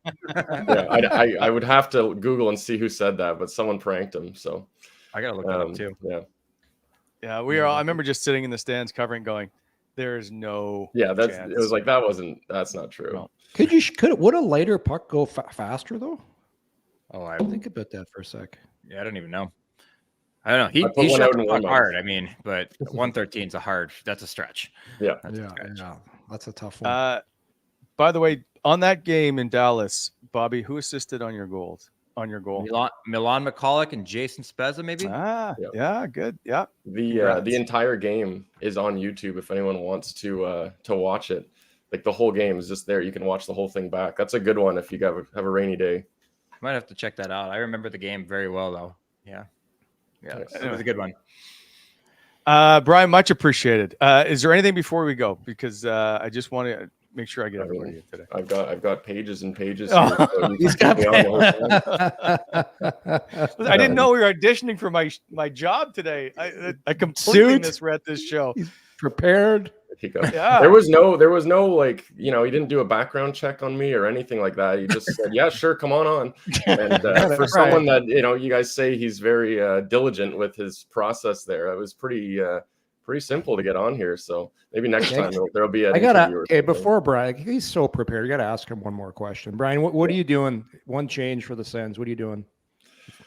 H: I would have to Google and see who said that, but someone pranked him. So
C: I gotta look that up too.
H: Yeah,
B: we are. I remember just sitting in the stands covering, going, "There's no."
H: Yeah, it was like that's not true.
B: No.
D: Would a lighter puck go faster though?
C: Oh, I
D: think about that for a sec.
C: Yeah, I don't even know. I don't know. He shot the puck hard. I mean, but 113 is that's a stretch.
H: Yeah.
D: That's a tough one.
B: By the way, on that game in Dallas, Bobby, who assisted on your goal?
C: Milan McCulloch and Jason Spezza, maybe.
B: Yeah, good. Yeah.
H: The entire game is on YouTube if anyone wants to watch it. Like the whole game is just there. You can watch the whole thing back. That's a good one if you have a rainy day.
C: I might have to check that out. I remember the game very well though. Yeah. Yeah, it was a good one.
B: Brian, much appreciated. Is there anything before we go? Because I just want to make sure I get everything to you today.
H: I've got pages and pages.
B: Oh.
H: Here, so he's got
B: I didn't know we were auditioning for my job today. I completely misread this show.
D: He's prepared.
H: you go.
B: Yeah.
H: There was no like, he didn't do a background check on me or anything like that. He just said, yeah, sure, come on. And for someone that, you guys say he's very diligent with his process there, it was pretty simple to get on here. So maybe next time there'll be an interview.
D: Before Brian, he's so prepared. You got to ask him one more question. Brian, what are you doing? One change for the Sens. What are you doing?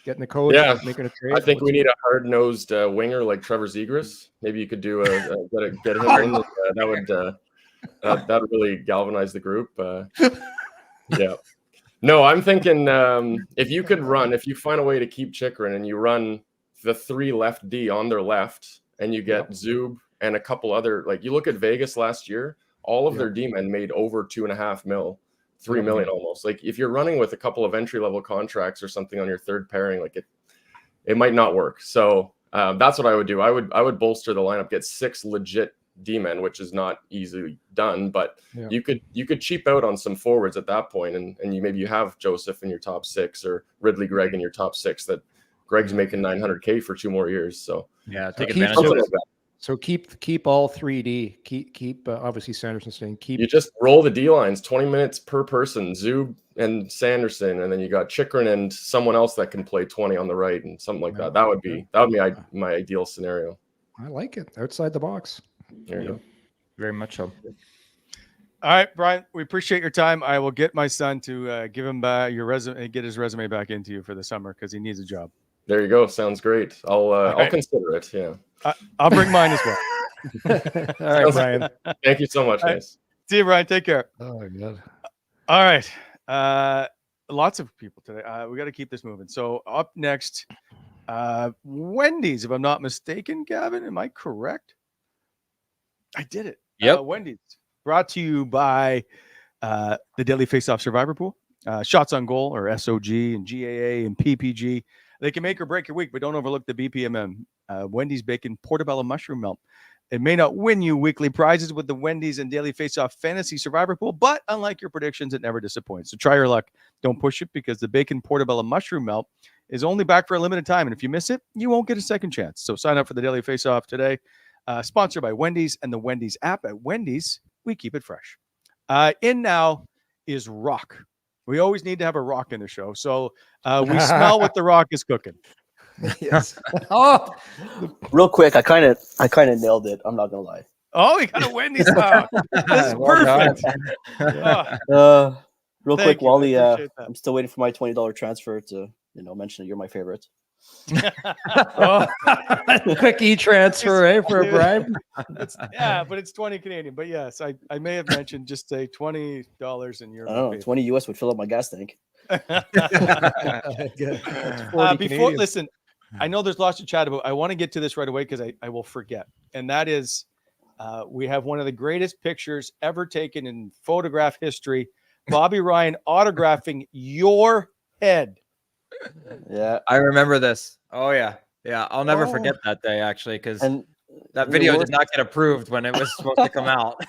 D: Getting the coach, making a trade.
H: I think we need a hard-nosed winger like Trevor Zegras. Maybe you could do get him in. That would really galvanize the group. Yeah. No, I'm thinking if you find a way to keep Chychrun and you run the 3 left D on their left, and you get Zub and a couple other, like you look at Vegas last year, all of their D-men made over 2.5 mil. 3 million almost. Like if you're running with a couple of entry-level contracts or something on your third pairing, like it might not work. So that's what I would do. I would bolster the lineup, get 6 legit D-men, which is not easily done, but you could cheap out on some forwards at that point, and maybe you have Joseph in your top 6 or Ridley Gregg in your top 6. That Gregg's making $900K for 2 more years. So
C: take advantage of it.
D: So keep all 3D. Keep obviously Sanderson staying.
H: You just roll the D lines, 20 minutes per person, Zub and Sanderson, and then you got Chychrun and someone else that can play 20 on the right and something like that. That would be my ideal scenario.
D: I like it. Outside the box.
H: There you go.
C: Very much so.
B: All right, Brian, we appreciate your time. I will get my son to give him back your resume, get his resume back into you for the summer because he needs a job.
H: There you go. Sounds great. I'll consider it. Yeah.
B: I'll bring mine as well.
D: All right, Brian.
H: Thank you so much, guys.
B: See you, Brian. Take care.
D: Oh, good.
B: All right. Lots of people today. We got to keep this moving. So up next, Wendy's, if I'm not mistaken, Gavin, am I correct? I did it.
C: Yep.
B: Wendy's, brought to you by the Daily Faceoff Survivor Pool. Shots on goal, or SOG and GAA and PPG. They can make or break your week, but don't overlook the BPMM. Wendy's Bacon Portobello Mushroom Melt. It may not win you weekly prizes with the Wendy's and Daily Faceoff Fantasy Survivor Pool, but unlike your predictions, it never disappoints. So try your luck. Don't push it, because the Bacon Portobello Mushroom Melt is only back for a limited time. And if you miss it, you won't get a second chance. So sign up for the Daily Faceoff today. Sponsored by Wendy's and the Wendy's app. At Wendy's, we keep it fresh. In now is Rock. We always need to have a Rock in the show. So we smell what the Rock is cooking.
D: Yes.
I: Real quick, I kind of nailed it. I'm not gonna lie.
B: Oh, you got a Wendy's now. This is perfect.
I: Real quick, Wally. I'm still waiting for my $20 transfer to mention that you're my favorite.
D: Quick e-transfer, for a bribe.
B: But it's 20 Canadian. But yes, I may have mentioned just say $20 in your.
I: I don't know, 20 US would fill up my gas tank.
B: Listen, I know there's lots to chat about. I want to get to this right away because I will forget. And that is, we have one of the greatest pictures ever taken in photograph history. Bobby Ryan autographing your head.
I: Yeah,
C: I remember this. Oh yeah. I'll never forget that day, actually, because that video did not get approved when it was supposed to come out.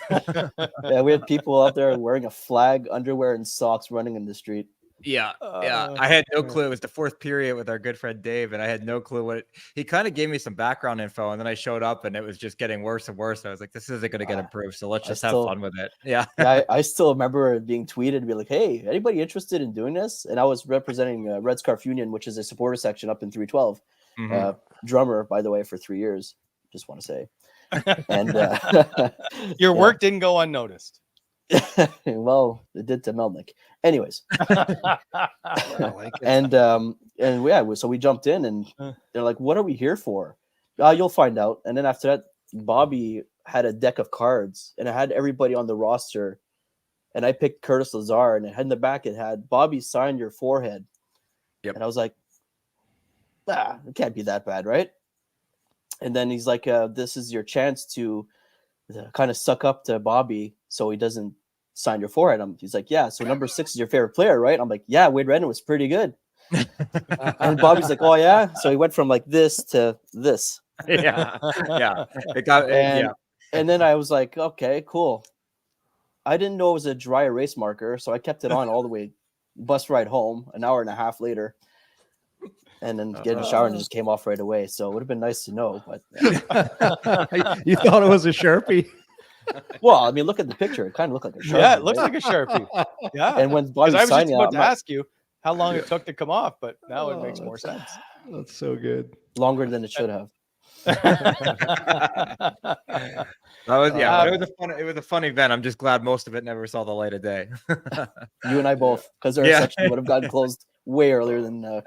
I: Yeah, we had people out there wearing a flag, underwear, and socks running in the street.
C: Yeah. I had no clue. It was the fourth period with our good friend Dave, and I had no clue he kind of gave me some background info, and then I showed up, and it was just getting worse and worse. I was like, this isn't going to get approved, so let's just have fun with it. Yeah.
I: I still remember it being tweeted and be like, hey, anybody interested in doing this? And I was representing Red Scarf Union, which is a supporter section up in 312. Drummer, by the way, for 3 years. Just want to say. And
B: your work didn't go unnoticed.
I: Well, it did to Melnick. Anyways, so we jumped in, and they're like, "What are we here for?" You'll find out. And then after that, Bobby had a deck of cards, and it had everybody on the roster, and I picked Curtis Lazar, and it had in the back it had Bobby sign your forehead.
C: Yep.
I: And I was like, it can't be that bad, right? And then he's like, "This is your chance to kind of suck up to Bobby, so he doesn't sign your forehead." He's like, "Yeah, so number 6 is your favorite player, right?" I'm like, "Yeah, Wade Redden was pretty good." And Bobby's like, "Oh yeah," so he went from like this to this.
C: Yeah. It got
I: and then I was like, "Okay, cool." I didn't know it was a dry erase marker, so I kept it on all the way bus ride home, an hour and a half later, and then get in the shower and it just came off right away. So it would have been nice to know, but
D: you thought it was a Sharpie.
I: Well, I mean, look at the picture. It kind of looked like a Sharpie.
B: Yeah, it looks
I: right?
B: like a Sharpie. Yeah.
I: And when
B: Because
I: Bobby's
B: I was just
I: signing,
B: about
I: I'm
B: to
I: like,
B: ask you how long it took to come off, but now it makes more sense.
D: That's so good.
I: longer than it should have.
C: That was
B: Uh,
C: it was a fun event. I'm just glad most of it never saw the light of day.
I: You and I both, because our
C: Yeah.
I: section would have gotten closed way earlier than no.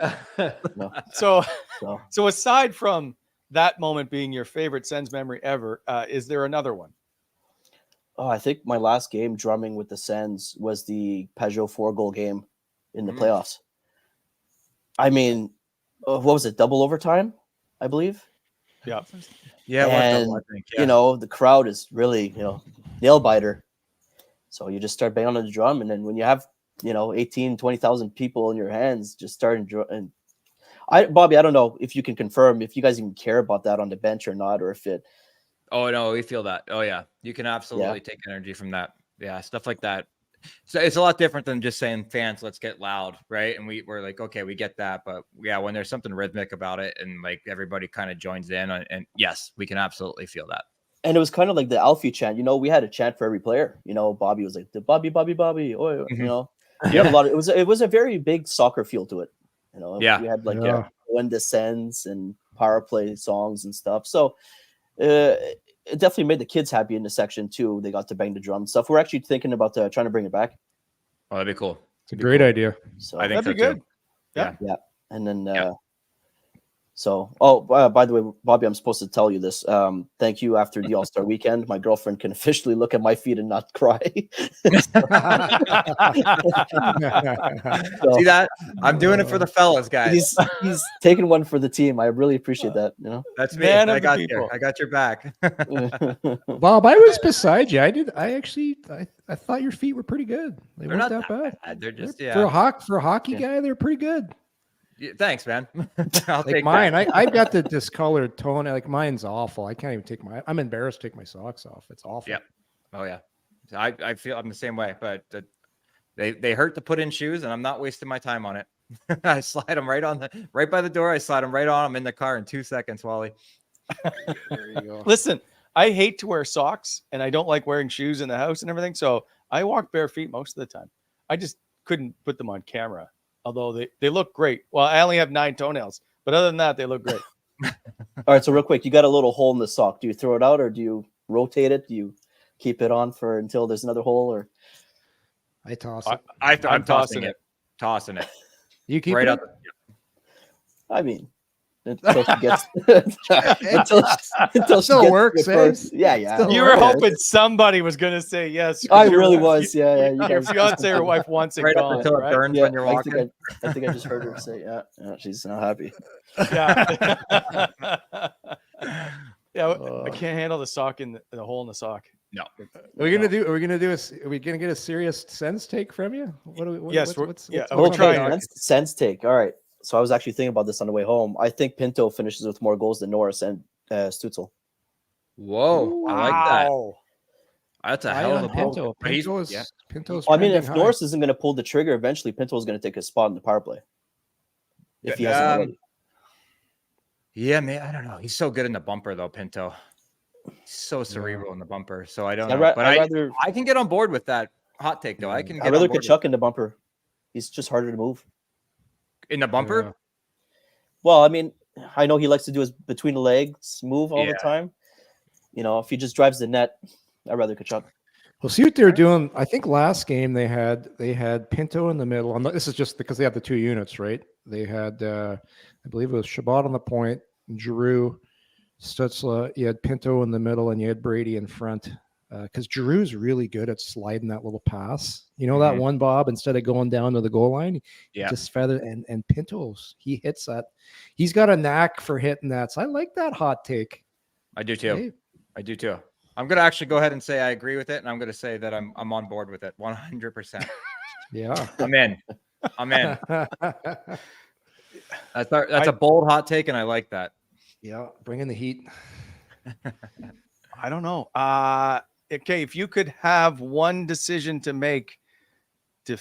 B: so,
I: So
B: so aside from that moment being your favorite Sens memory ever, is there another one?
I: I think my last game drumming with the Sens was the Peugeot 4-goal game in the
C: Mm.
I: playoffs. I mean, what was it? Double overtime, I believe.
B: Yeah.
C: Yeah, it was
I: And
C: double, I think. Yeah.
I: you know, the crowd is really, nail biter. So you just start banging on the drum, and then when you have 18, 20,000 people in your hands, just starting and Bobby, I don't know if you can confirm if you guys even care about that on the bench or not, or if it.
C: Oh no, we feel that. Oh yeah, you can absolutely take energy from that. Yeah, stuff like that. So it's a lot different than just saying fans, let's get loud, right? And we're like, okay, we get that, but yeah, when there's something rhythmic about it and like everybody kind of joins in, and yes, we can absolutely feel that.
I: And it was kind of like the Alfie chant. We had a chant for every player. Bobby was like the Bobby, Bobby, Bobby. Oh, we had a lot. It was a very big soccer feel to it.
C: Yeah.
I: We had like
D: Yeah.
I: when descends and power play songs and stuff. So it definitely made the kids happy in the section too. They got to bang the drum and stuff. We're actually thinking about trying to bring it back.
C: Oh, that'd be cool.
D: It's a great idea.
I: So
C: I think
B: That'd be
C: so,
B: good.
C: too.
B: Yeah.
I: and then
C: Yeah.
I: By the way, Bobby, I'm supposed to tell you this. Thank you. After the All-Star weekend, my girlfriend can officially look at my feet and not cry. So,
C: See that? I'm doing it for the fellas, guys.
I: he's taking one for the team. I really appreciate that.
C: That's me.
B: Man of
C: I
B: the
C: got
B: people.
C: you. I got your back.
D: Bob, I was beside you. I thought your feet were pretty good. They
C: They're
D: weren't
C: not
D: that bad.
C: They're just
D: For a hockey guy, they're pretty good.
C: Yeah, thanks, man. I'll
D: Like
C: take
D: mine,
C: that.
D: I've got the discolored tone. Like mine's awful. I can't even I'm embarrassed to take my socks off. It's awful.
C: Yep. Oh yeah. I feel I'm the same way, but they hurt to put in shoes, and I'm not wasting my time on it. I slide them right by the door. I slide them right on. I'm in the car in 2 seconds, Wally.
D: There you go.
B: Listen, I hate to wear socks and I don't like wearing shoes in the house and everything. So I walk bare feet most of the time. I just couldn't put them on camera, although they look great. Well, I only have 9 toenails, but other than that, they look great.
I: All right, so real quick, you got a little hole in the sock. Do you throw it out or do you rotate it? Do you keep it on for until there's another hole, or
D: I toss it.
C: I'm tossing it. Tossing it.
D: You keep
C: Right
D: it
C: up.
I: I mean, until she gets until she
D: Still
I: gets
D: works,
I: to it first.
D: eh?
I: Yeah.
D: Still
B: You were
D: works.
B: hoping somebody was going to say yes.
I: I really was. Yeah. You
B: Your
I: guys-
B: fiance or wife wants it
C: Right
B: gone,
C: up until it
B: right?
C: burns
I: Yeah,
C: when you're walking.
I: I think I just heard her say, yeah, she's not happy.
B: Yeah. Yeah, I can't handle the sock in the hole in the sock.
C: No.
D: Are we gonna get a serious sense take from you?
B: Yes, we're
I: Okay,
B: trying.
I: sense take. All right. So I was actually thinking about this on the way home. I think Pinto finishes with more goals than Norris and Stutzel.
C: Whoa, I like that.
B: Wow.
C: That's a
D: Eye
C: hell of
D: on
C: a
D: Pinto.
C: ball. But he's-
D: Pinto's.
I: Well, I mean,
D: trending
I: if
D: high.
I: Norris isn't going to pull the trigger, eventually Pinto is going to take a spot in the power play. If he hasn't already.
C: Yeah, man. I don't know. He's so good in the bumper, though, Pinto. He's so cerebral in the bumper. So I don't know. But I can get on board with that hot take, though. I can get
I: I'd rather
C: on board
I: Kachuk in the bumper. He's just harder to move.
C: in the bumper.
D: Yeah.
I: Well, I mean, I know he likes to do his between the legs move all the
C: Yeah.
I: time. If he just drives the net, I'd rather Kachuk.
D: We'll see what they're doing. I think last game they had Pinto in the middle. This is just because they have the 2 units, right? They had, I believe it was Shabbat on the point, Giroux, Stutzla. You had Pinto in the middle, and you had Brady in front. Because Giroux's really good at sliding that little pass. You know that one, Bob? Instead of going down to the goal line,
C: Yeah.
D: just feather and Pinto's. He hits that. He's got a knack for hitting that. So I like that hot take.
C: I do too.
D: Hey.
C: I do too. I'm gonna actually go ahead and say I agree with it, and I'm gonna say that I'm on board with it 100%.
D: Yeah.
C: I'm in. I'm in. That's a bold hot take, and I like that.
D: Yeah. Bring in the heat.
B: I don't know. Okay, if you could have one decision to make to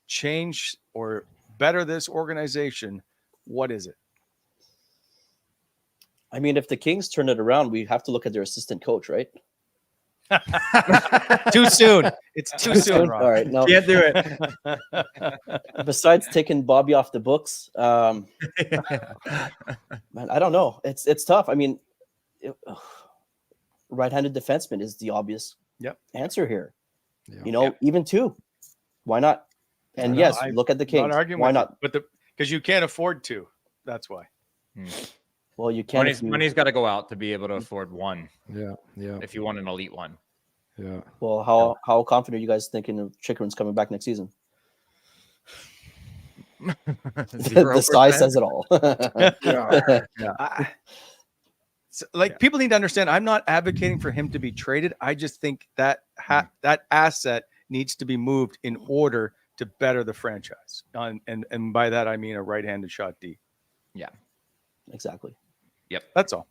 B: change or better this organization, what is it?
I: I mean, if the Kings turn it around, we have to look at their assistant coach, right?
B: Too soon. It's too soon, Rob.
I: All right, no.
C: Can't do it.
I: Besides taking Bobby off the books, man, I don't know. It's tough. I mean, right-handed defenseman is the obvious answer here.
D: Yeah.
I: Even two. Why not? And look at the Kings. Why not?
B: But because you can't afford to. That's why.
I: Well, you can't.
C: Money's got to go out to be able to afford one.
D: Yeah.
C: If you want an elite one.
D: Yeah.
I: Well, how confident are you guys thinking of Chikrin's coming back next season? The size says it all.
B: People need to understand. I'm not advocating for him to be traded. I just think that that asset needs to be moved in order to better the franchise. And by that I mean a right-handed shot D.
C: Yeah,
I: exactly.
C: Yep,
I: that's all.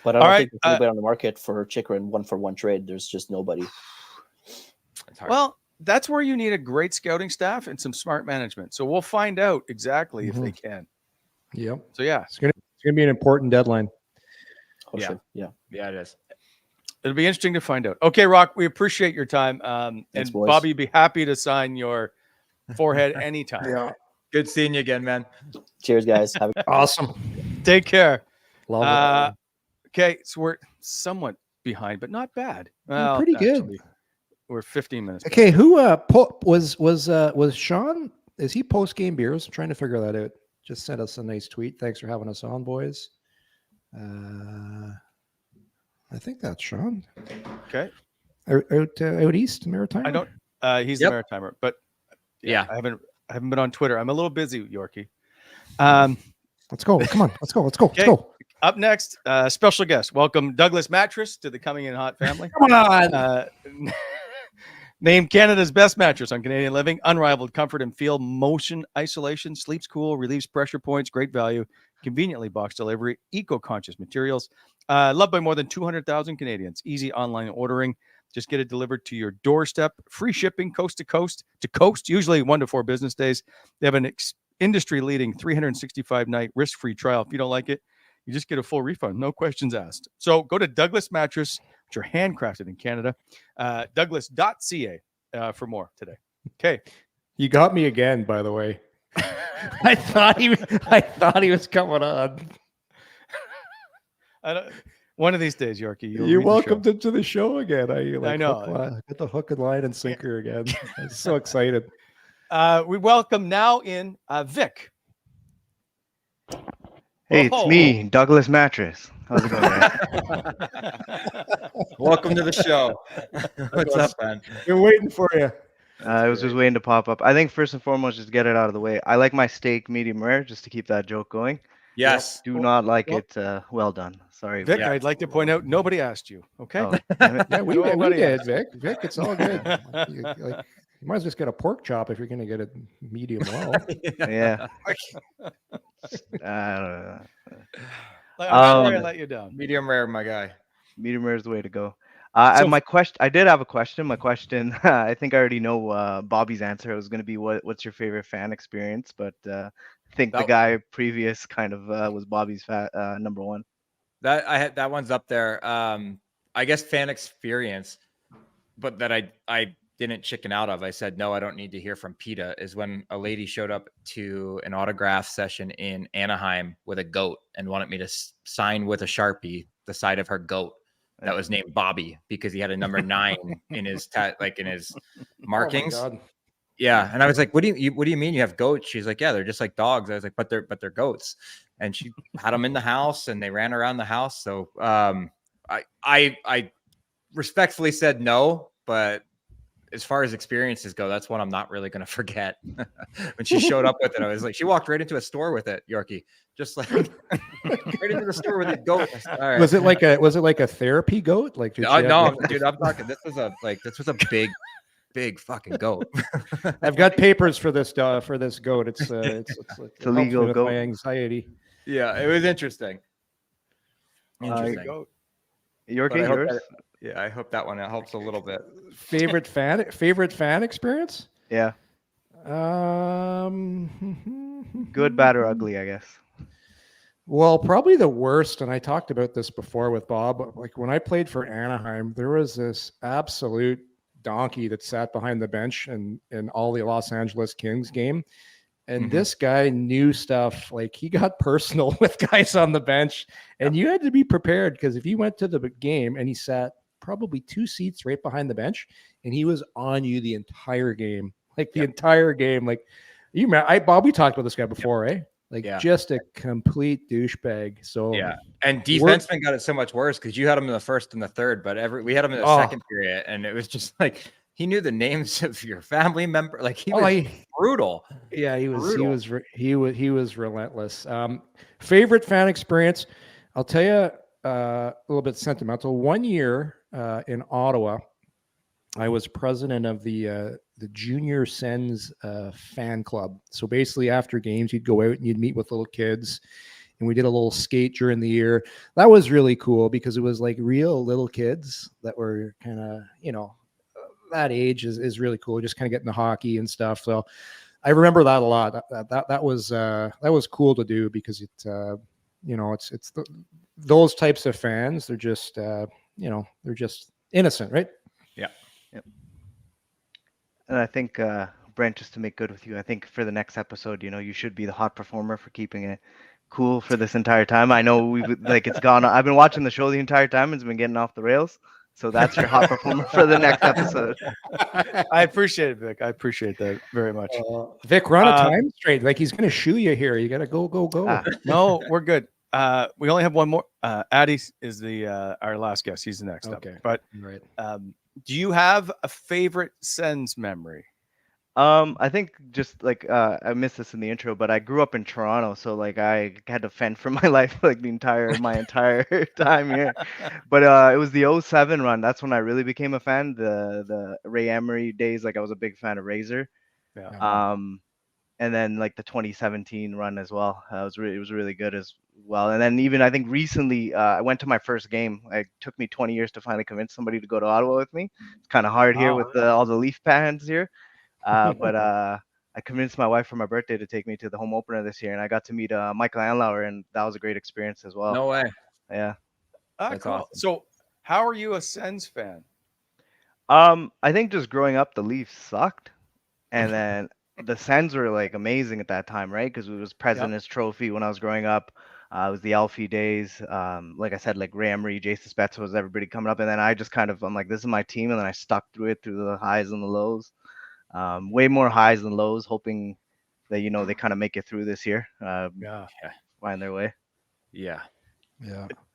I: But I don't think there's anybody on the market for Chikrin 1-for-1 trade. There's just nobody.
B: Well, that's where you need a great scouting staff and some smart management. So we'll find out exactly if they can.
D: Yep.
B: So yeah,
D: it's gonna be an important deadline.
I: Oh, sure. Yeah,
C: it is.
B: It'll be interesting to find out. Okay, Rock, we appreciate your time.
I: Thanks,
B: and
I: boys.
B: Bobby, would be happy to sign your forehead anytime.
D: Yeah.
C: Good seeing you again, man.
I: Cheers, guys. Have a
D: awesome.
B: Take care.
D: Love it.
B: Okay, so we're somewhat behind, but not bad. Well,
D: pretty good.
B: Actually, we're 15 minutes.
D: Okay, who was Sean? Is he post game beers? I'm trying to figure that out. Just sent us a nice tweet. Thanks for having us on, boys. I think that's Sean.
B: Okay.
D: Out east, Maritime.
B: I don't. He's the Maritimer, but I haven't been on Twitter. I'm a little busy, Yorkie.
D: Let's go. Come on. Let's go. Let's go. Let's go.
B: Up next, special guest. Welcome Douglas Mattress to the Coming In Hot family.
D: Come on.
B: Named Canada's best mattress on Canadian Living. Unrivaled comfort and feel, motion isolation, sleeps cool, relieves pressure points, great value, conveniently box delivery, eco-conscious materials. Loved by more than 200,000 Canadians. Easy online ordering. Just get it delivered to your doorstep. Free shipping coast to coast, usually 1 to 4 business days. They have an industry-leading 365-night risk-free trial. If you don't like it, you just get a full refund. No questions asked. So go to Douglas Mattress, which are handcrafted in Canada. Douglas.ca for more today. Okay.
D: You got me again, by the way. I thought he was coming on.
B: One of these days, Yorkie,
D: you're welcome to the show again.
B: I know.
D: Get the hook and line and sinker again. I'm so excited.
B: We welcome now in Vic.
J: Hey, it's me, Douglas Mattress. How's it going, guys?
C: Welcome to the show. What's up, man?
D: Been waiting for you.
J: I was just waiting to pop up. I think first and foremost, just get it out of the way. I like my steak medium rare, just to keep that joke going.
C: Yes.
J: Do not like it well done. Sorry,
B: Vic. I'd like to point out nobody asked you. Okay.
J: Oh,
D: yeah, we did, Vic. Vic, it's all good. You might as well just get a pork chop if you're going to get it medium well.
J: Yeah. I don't know.
B: I'm sorry I let you down.
C: Medium rare, my guy.
J: Medium rare is the way to go. My question, I did have a question. My question, I think I already know Bobby's answer. It was going to be what's your favorite fan experience, but I think the guy previous kind of was Bobby's number one.
C: That one's up there. I guess fan experience, but that I didn't chicken out of. I said, no, I don't need to hear from PETA, is when a lady showed up to an autograph session in Anaheim with a goat and wanted me to sign with a Sharpie the side of her goat that was named Bobby because he had a number 9 in his markings.
D: Oh my God.
C: Yeah. And I was like, what do you mean you have goats? She's like, yeah, they're just like dogs. I was like, but they're goats. And she had them in the house and they ran around the house. So I respectfully said no, but as far as experiences go, that's one I'm not really going to forget. When she showed up with it, I was like, she walked right into a store with it, Yorkie, just like right into the store with a goat. All right.
D: Was it like a therapy goat? Like,
C: no, dude, I'm talking. This was a big fucking goat.
D: I've got papers for this goat. It's
J: a legal goat.
D: My anxiety.
C: Yeah, it was interesting.
J: Yorkie,
C: I hope that one helps a little bit.
D: Favorite fan experience?
J: Yeah. Good, bad, or ugly, I guess.
D: Well, probably the worst, and I talked about this before with Bob. Like when I played for Anaheim, there was this absolute donkey that sat behind the bench in all the Los Angeles Kings game. And this guy knew stuff. Like he got personal with guys on the bench, and you had to be prepared because if you went to the game and he sat probably 2 seats right behind the bench, and he was on you the entire game, like the entire game. Like you, Bob, we talked about this guy before, eh? Like just a complete douchebag. So
C: and defensemen got it so much worse because you had him in the first and the third, but we had him in the second period, and it was just like he knew the names of your family member. Like he was brutal.
D: Yeah, he was relentless. Favorite fan experience? I'll tell you a little bit sentimental. One year in Ottawa, I was president of the Junior Sens fan club. So basically, after games, you'd go out and you'd meet with little kids, and we did a little skate during the year. That was really cool because it was like real little kids that were kind of, that age is really cool. Just kind of getting the hockey and stuff. So I remember that a lot. That was cool to do because it's those types of fans. They're just they're just innocent, right?
C: Yeah.
J: Yep. And I think, Brent, just to make good with you, I think for the next episode, you should be the hot performer for keeping it cool for this entire time. I know it's gone. I've been watching the show the entire time. It's been getting off the rails. So that's your hot performer for the next episode.
B: I appreciate it, Vic. I appreciate that very much.
D: Vic, run a time straight. Like he's going to shoe you here. You got to go.
B: No, we're good. We only have one more. Addy is our last guest. He's the next up. But
D: right.
B: Do you have a favorite Sens memory?
J: I think just like I missed this in the intro, but I grew up in Toronto, so like I had to fend for my life like my entire time here. But it was the 07 run. That's when I really became a fan. The Ray Emery days, like I was a big fan of Razor.
B: Yeah.
J: And then like the 2017 run as well. It was really good as well. And then even I think recently I went to my first game. It took me 20 years to finally convince somebody to go to Ottawa with me. It's kind of hard here with all the Leaf fans here. But I convinced my wife for my birthday to take me to the home opener this year, and I got to meet Michael Anlauer, and that was a great experience as well.
C: No way.
J: Yeah.
B: That's cool. Awesome. So how are you a Sens fan?
J: I think just growing up, the Leafs sucked, and then the Sens were like amazing at that time, right? Because it was President's Trophy when I was growing up. It was the Alfie days. Like I said, like Ray Emery, Jason Spezza was everybody coming up, and then I just I'm like, this is my team, and then I stuck through it through the highs and the lows. Way more highs than lows, hoping that they kind of make it through this year. Find their way.
C: Yeah.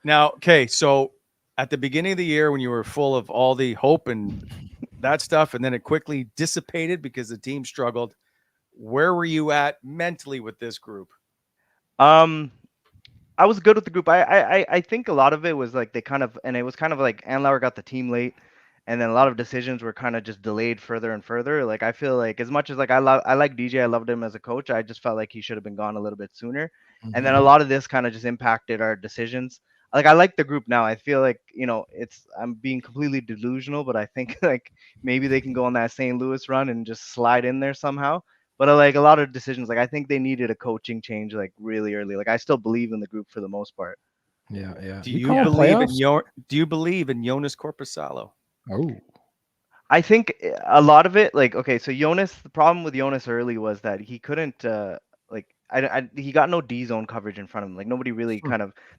B: Now, okay, so at the beginning of the year when you were full of all the hope and that stuff, and then it quickly dissipated because the team struggled, where were you at mentally with this group?
J: I was good with the group. I think a lot of it was like it was kind of like Anlauer got the team late. And then a lot of decisions were kind of just delayed further and further. Like I feel like as much as like I like DJ, I loved him as a coach. I just felt like he should have been gone a little bit sooner. Mm-hmm. And then a lot of this kind of just impacted our decisions. Like I like the group now. I feel like I'm being completely delusional, but I think like maybe they can go on that St. Louis run and just slide in there somehow. But like a lot of decisions, like I think they needed a coaching change like really early. Like I still believe in the group for the most part.
D: Yeah.
B: Do you believe in Jonas Korpisalo?
D: Oh,
J: I think a lot of it, like, okay, so the problem with Jonas early was that he couldn't, he got no D zone coverage in front of him. Like nobody really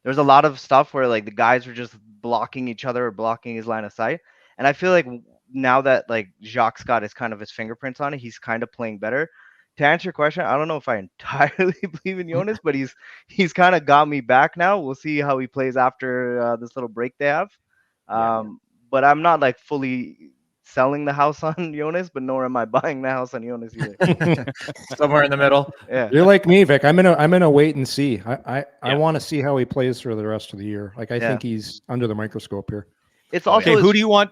J: there's a lot of stuff where like the guys were just blocking each other or blocking his line of sight. And I feel like now that like Jacques Scott is kind of his fingerprints on it, he's kind of playing better. To answer your question, I don't know if I entirely believe in Jonas, but he's kind of got me back now. We'll see how he plays after this little break they have. But I'm not like fully selling the house on Jonas, but nor am I buying the house on Jonas either.
C: Somewhere in the middle.
J: Yeah.
D: You're like me, Vic. I'm gonna wait and see. I want to see how he plays for the rest of the year. Like I think he's under the microscope here.
J: It's also
B: who do you want?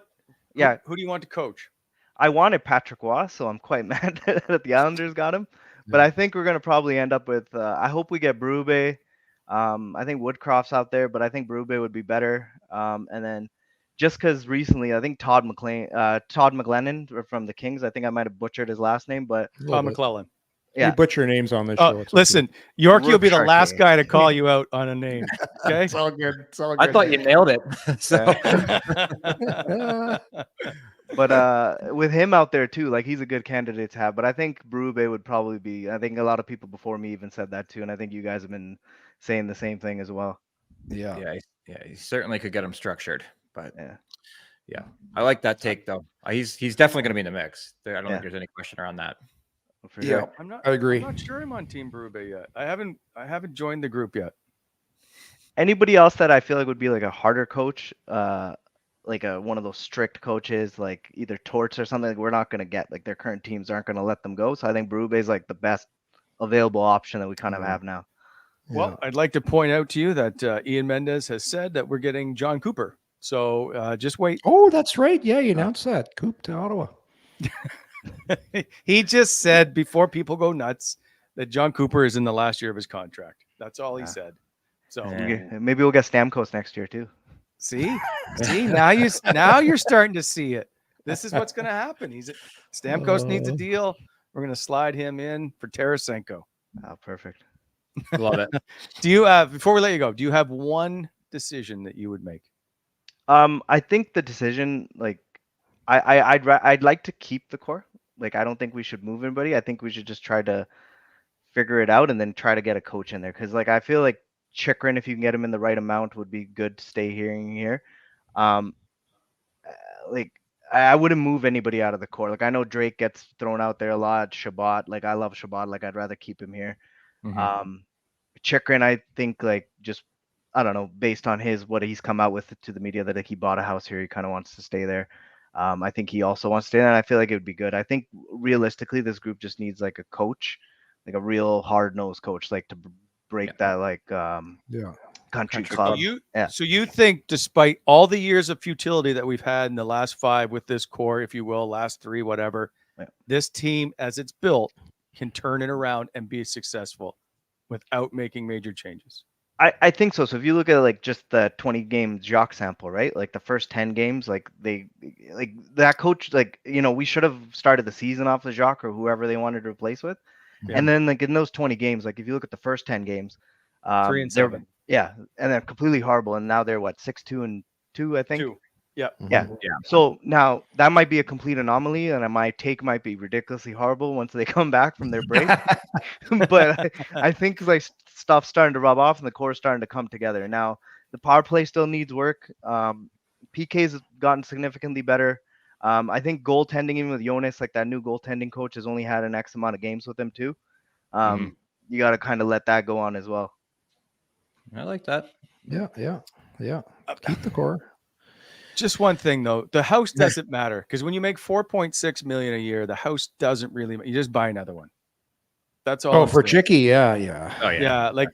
J: Yeah.
B: Who do you want to coach?
J: I wanted Patrick Waugh, so I'm quite mad that the Islanders got him. But I think we're gonna probably end up with. I hope we get Berube. I think Woodcroft's out there, but I think Berube would be better. And then. Just because recently, I think Todd McLennan from the Kings. I think I might have butchered his last name, but
B: Todd McClellan.
D: We butcher names on this
B: Oh,
D: show. It's
B: listen, Yorkie will be the last
H: Yorkie.
B: guy to call you out on a name. Okay.
D: It's all good. It's all
C: I
D: good.
C: thought you nailed it. So
J: But with him out there too, like he's a good candidate to have. But I think Berube would probably be. I think a lot of people before me even said that too, and I think you guys have been saying the same thing as well.
D: Yeah.
C: he certainly could get him structured, but
J: Yeah.
C: yeah, I like that take though. He's definitely going to be in the mix. I don't
J: Yeah.
C: think there's any question around that.
J: For
D: Yeah.
J: sure.
D: I agree.
B: I'm not sure I'm on Team Berube yet. I haven't joined the group yet.
J: Anybody else that I feel like would be like a harder coach, like one of those strict coaches, like either Torts or something, like we're not gonna get. Like their current teams aren't gonna let them go. So I think Berube is like the best available option that we kind of have now.
B: Well, I'd like to point out to you that Ian Mendez has said that we're getting John Cooper. So just wait.
D: Oh, that's right. Yeah, you announced that. Coop to Ottawa.
B: He just said before people go nuts that John Cooper is in the last year of his contract. That's all he said. So
J: Maybe we'll get Stamkos next year too.
B: see now you're starting to see it. This is what's going to happen. Stamkos needs a deal. We're going to slide him in for Tarasenko.
J: Oh, perfect.
C: Love it.
B: Do you before we let you go, do you have one decision that you would make?
J: I think the decision, like, I'd like to keep the core. Like, I don't think we should move anybody. I think we should just try to figure it out and then try to get a coach in there. Because, like, I feel like Chikrin, if you can get him in the right amount, would be good to stay here. Like, I wouldn't move anybody out of the core. Like, I know Drake gets thrown out there a lot. Shabbat, like, I love Shabbat. Like, I'd rather keep him here. Chikrin, I think, like, just I don't know, based on what he's come out with to the media, that like, he bought a house here, he kind of wants to stay there. I think he also wants to stay there, and I feel like it would be good. I think realistically, this group just needs like a coach, like a real hard-nosed coach, like to break that like country club.
B: So you think, despite all the years of futility that we've had in the last 5 with this core, if you will, last 3, whatever, this team, as it's built, can turn it around and be successful without making major changes?
J: I think so. So if you look at like just the 20 game Jacques sample, right? Like the first 10 games, like that coach, like, you know, we should have started the season off with Jacques or whoever they wanted to replace with. Yeah. And then like in those 20 games, like if you look at the first 10 games,
B: 3-7.
J: Yeah. And they're completely horrible. And now they're what, 6-2-2, I think.
B: 2. Yeah.
J: Yeah. So now that might be a complete anomaly, and my take might be ridiculously horrible once they come back from their break. But I think like stuff's starting to rub off and the core is starting to come together. Now the power play still needs work. PK's gotten significantly better. I think goaltending, even with Jonas, like that new goaltending coach has only had an X amount of games with him too. You got to kind of let that go on as well.
C: I like that.
D: Yeah. Keep the core.
B: Just one thing though, the house doesn't matter, because when you make $4.6 million a year, the house doesn't really. You just buy another one. That's all.
D: Oh, for Chicky, yeah.
C: Oh
B: yeah. Like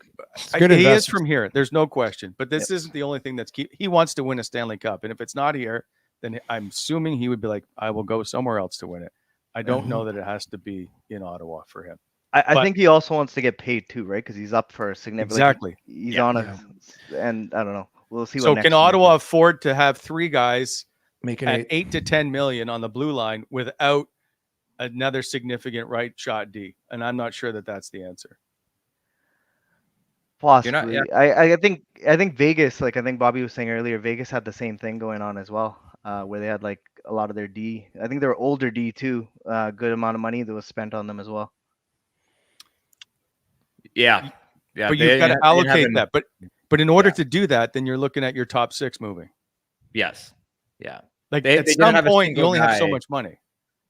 B: he is from here. There's no question. But this isn't the only thing that's he wants to win a Stanley Cup, and if it's not here, then I'm assuming he would be like, I will go somewhere else to win it. I don't know that it has to be in Ottawa for him.
J: I think he also wants to get paid too, right? Because he's up for a significant.
B: Exactly.
J: He's on and I don't know. We'll see.
B: So can Ottawa afford to have 3 guys
D: making
B: at 8 to 10 million on the blue line without another significant right shot D? And I'm not sure that that's the answer.
J: Possibly. I think Vegas, like I think Bobby was saying earlier, Vegas had the same thing going on as well, where they had like a lot of their D. I think they were older D too. Good amount of money that was spent on them as well.
C: Yeah.
B: But you've got to allocate that. But in order to do that, then you're looking at your top 6 moving.
C: Yes. Yeah.
B: Like at some point, you only have so much money.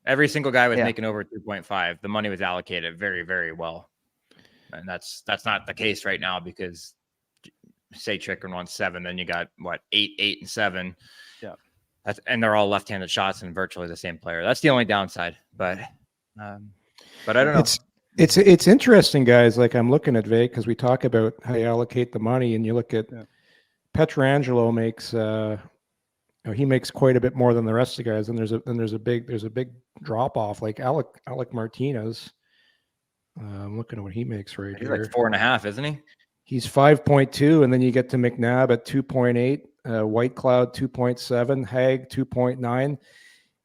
C: Every single guy was making over 2.5. The money was allocated very, very well. And that's not the case right now, because say Chikrin wants 7, then you got what, 8 and 7.
B: Yeah.
C: And they're all left-handed shots and virtually the same player. That's the only downside. But I don't know.
D: It's interesting, guys. Like I'm looking at Vegas because we talk about how you allocate the money, and you look at Pietrangelo makes he makes quite a bit more than the rest of the guys, and there's a big drop off. Like Alec Martinez, I'm looking at what he makes right
C: He's
D: here.
C: like 4.5, isn't he?
D: He's 5.2, and then you get to McNabb at 2.8, White Cloud 2.7, Haig 2.9.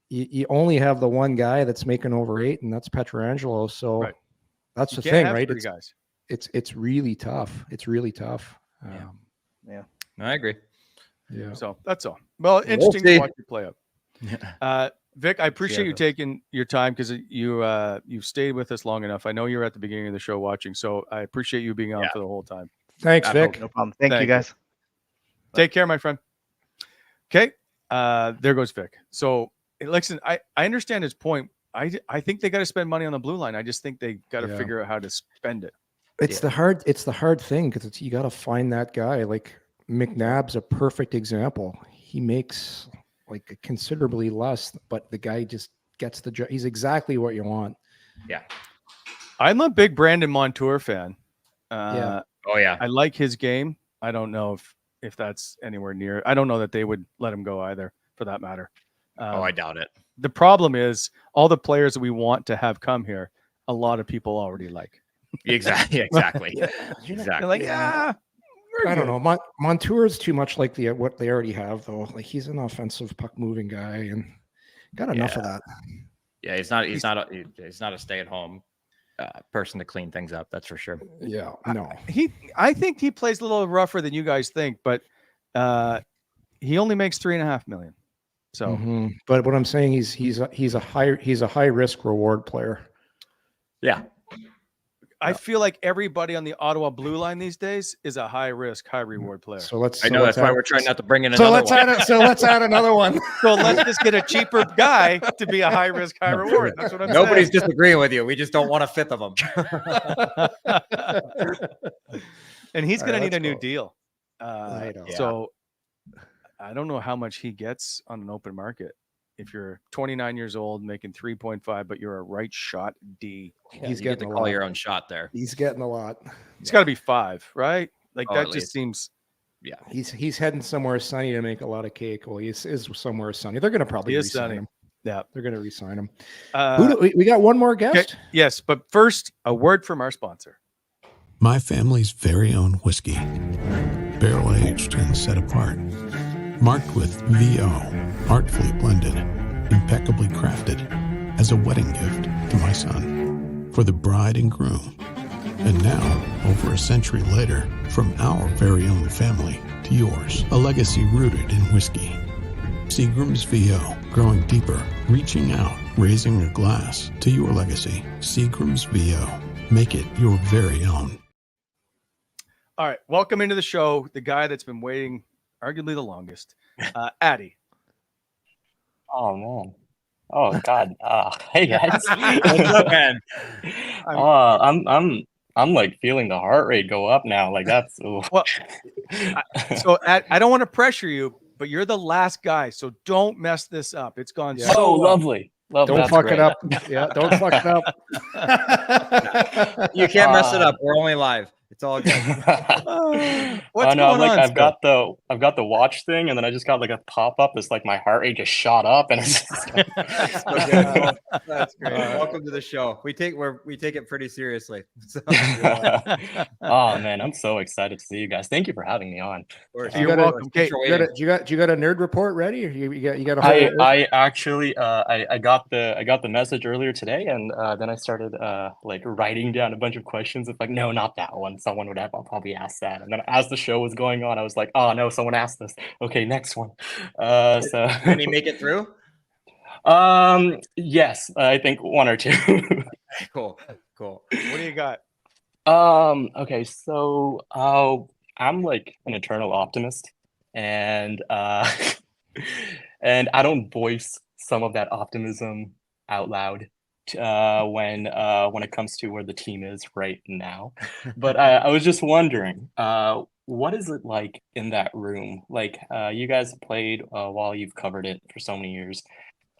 D: You only have the one guy that's making over 8, and that's Pietrangelo. So. Right. That's
B: You
D: the
B: can't
D: thing,
B: have
D: right?
B: 3 guys.
D: It's really tough. It's really tough.
C: No, I agree.
D: Yeah.
B: So that's all. Well,
C: We'll
B: interesting
C: see.
B: to watch you play out. Vic, I appreciate you
D: though.
B: taking your time because you've stayed with us long enough. I know you were at the beginning of the show watching, so I appreciate you being on for the whole time.
D: Thanks, Vic.
J: No problem. Thank you,
B: Thank you.
J: guys.
B: Take care, my friend. Okay, there goes Vic. So listen, I understand his point. I think they got to spend money on the blue line. I just think they got to
D: Yeah.
B: figure out how to spend it.
D: It's the hard thing because you got to find that guy. Like McNabb's a perfect example. He makes like considerably less, but the guy just gets the job. He's exactly what you want.
C: Yeah.
B: I'm a big Brandon Montour fan.
D: Yeah.
C: Oh yeah.
B: I like his game. I don't know if that's anywhere near. I don't know that they would let him go either, for that matter.
C: I doubt it.
B: The problem is all the players that we want to have come here, a lot of people already like.
C: Exactly. Exactly. Exactly.
B: They're like,
D: I don't know. Montour is too much like what they already have, though. Like he's an offensive puck moving guy, and got enough of that.
C: Yeah, he's not a stay-at-home person to clean things up. That's for sure.
D: Yeah, no.
B: I think he plays a little rougher than you guys think, but he only makes $3.5 million. So,
D: But what I'm saying he's a high risk reward player.
C: Yeah.
B: I feel like everybody on the Ottawa blue line these days is a high risk, high reward player.
D: So let's.
C: I know that's why we're trying not to bring in another
D: So let's
C: one.
D: let's add another one.
B: So let's just get a cheaper guy to be a high risk, high reward. That's what I'm
C: Nobody's
B: saying.
C: disagreeing with you. We just don't want a fifth of them.
B: And he's going to need
D: let's
B: a new
D: go.
B: deal.
D: I know.
B: So I don't know how much he gets on an open market. If you're 29 years old, making 3.5, but you're a right shot D,
D: He's
C: you get
D: getting
C: to
D: a
C: call
D: lot.
C: your own shot there.
D: He's getting a lot.
B: it's got to be 5, right? Like
C: Oh,
B: that
C: at
B: just
C: least.
B: seems.
C: Yeah.
D: He's heading somewhere sunny to make a lot of cake. Well, he is somewhere sunny. They're going to probably
B: He is
D: re-sign
B: sunny.
D: him.
B: Yeah.
D: They're going to re-sign him. We got one more
B: Okay,
D: guest.
B: yes, but first, a word from our sponsor.
K: My family's very own whiskey, barrel aged and set apart, marked with VO, artfully blended, impeccably crafted, as a wedding gift to my son, for the bride and groom. And now, over a century later, from our very own family to yours, a legacy rooted in whiskey. Seagram's VO, growing deeper, reaching out, raising a glass to your legacy. Seagram's VO, make it your very own.
B: All right, welcome into the show, the guy that's been waiting arguably the longest, Addy.
L: Oh man. Oh God. Hey guys.
C: What's up, man?
L: I'm like feeling the heart rate go up now. Like that's ooh.
B: Well, so I don't want to pressure you, but you're the last guy, so don't mess this up. It's gone so
L: Oh,
B: well.
L: lovely. Love
D: Don't
L: that's
D: fuck
L: great.
D: it up. Yeah, don't fuck it up.
C: You can't mess it up. We're only live. It's all good.
B: What's
L: no,
B: going on?
L: I've got the watch thing, and then I just got like a pop up. It's like my heart rate just shot up, and it's just
C: That's great. Welcome to the show. We take it pretty seriously. So,
L: oh man, I'm so excited to see you guys. Thank you for having me on.
B: You're welcome. Okay,
D: Do you got a nerd report ready? Or you got a
L: I actually I got the message earlier today, and then I started like writing down a bunch of questions. It's like, no, not that one. Someone would have probably asked that. And then as the show was going on, I was like, oh no, someone asked this. Okay, next one. So
C: Can you make it through?
L: Yes, I think one or two.
C: Cool.
B: What do you got?
L: Okay, so I'm like an eternal optimist, and and I don't voice some of that optimism out loud when it comes to where the team is right now. But I was just wondering, what is it like in that room? Like you guys have played while you've covered it for so many years.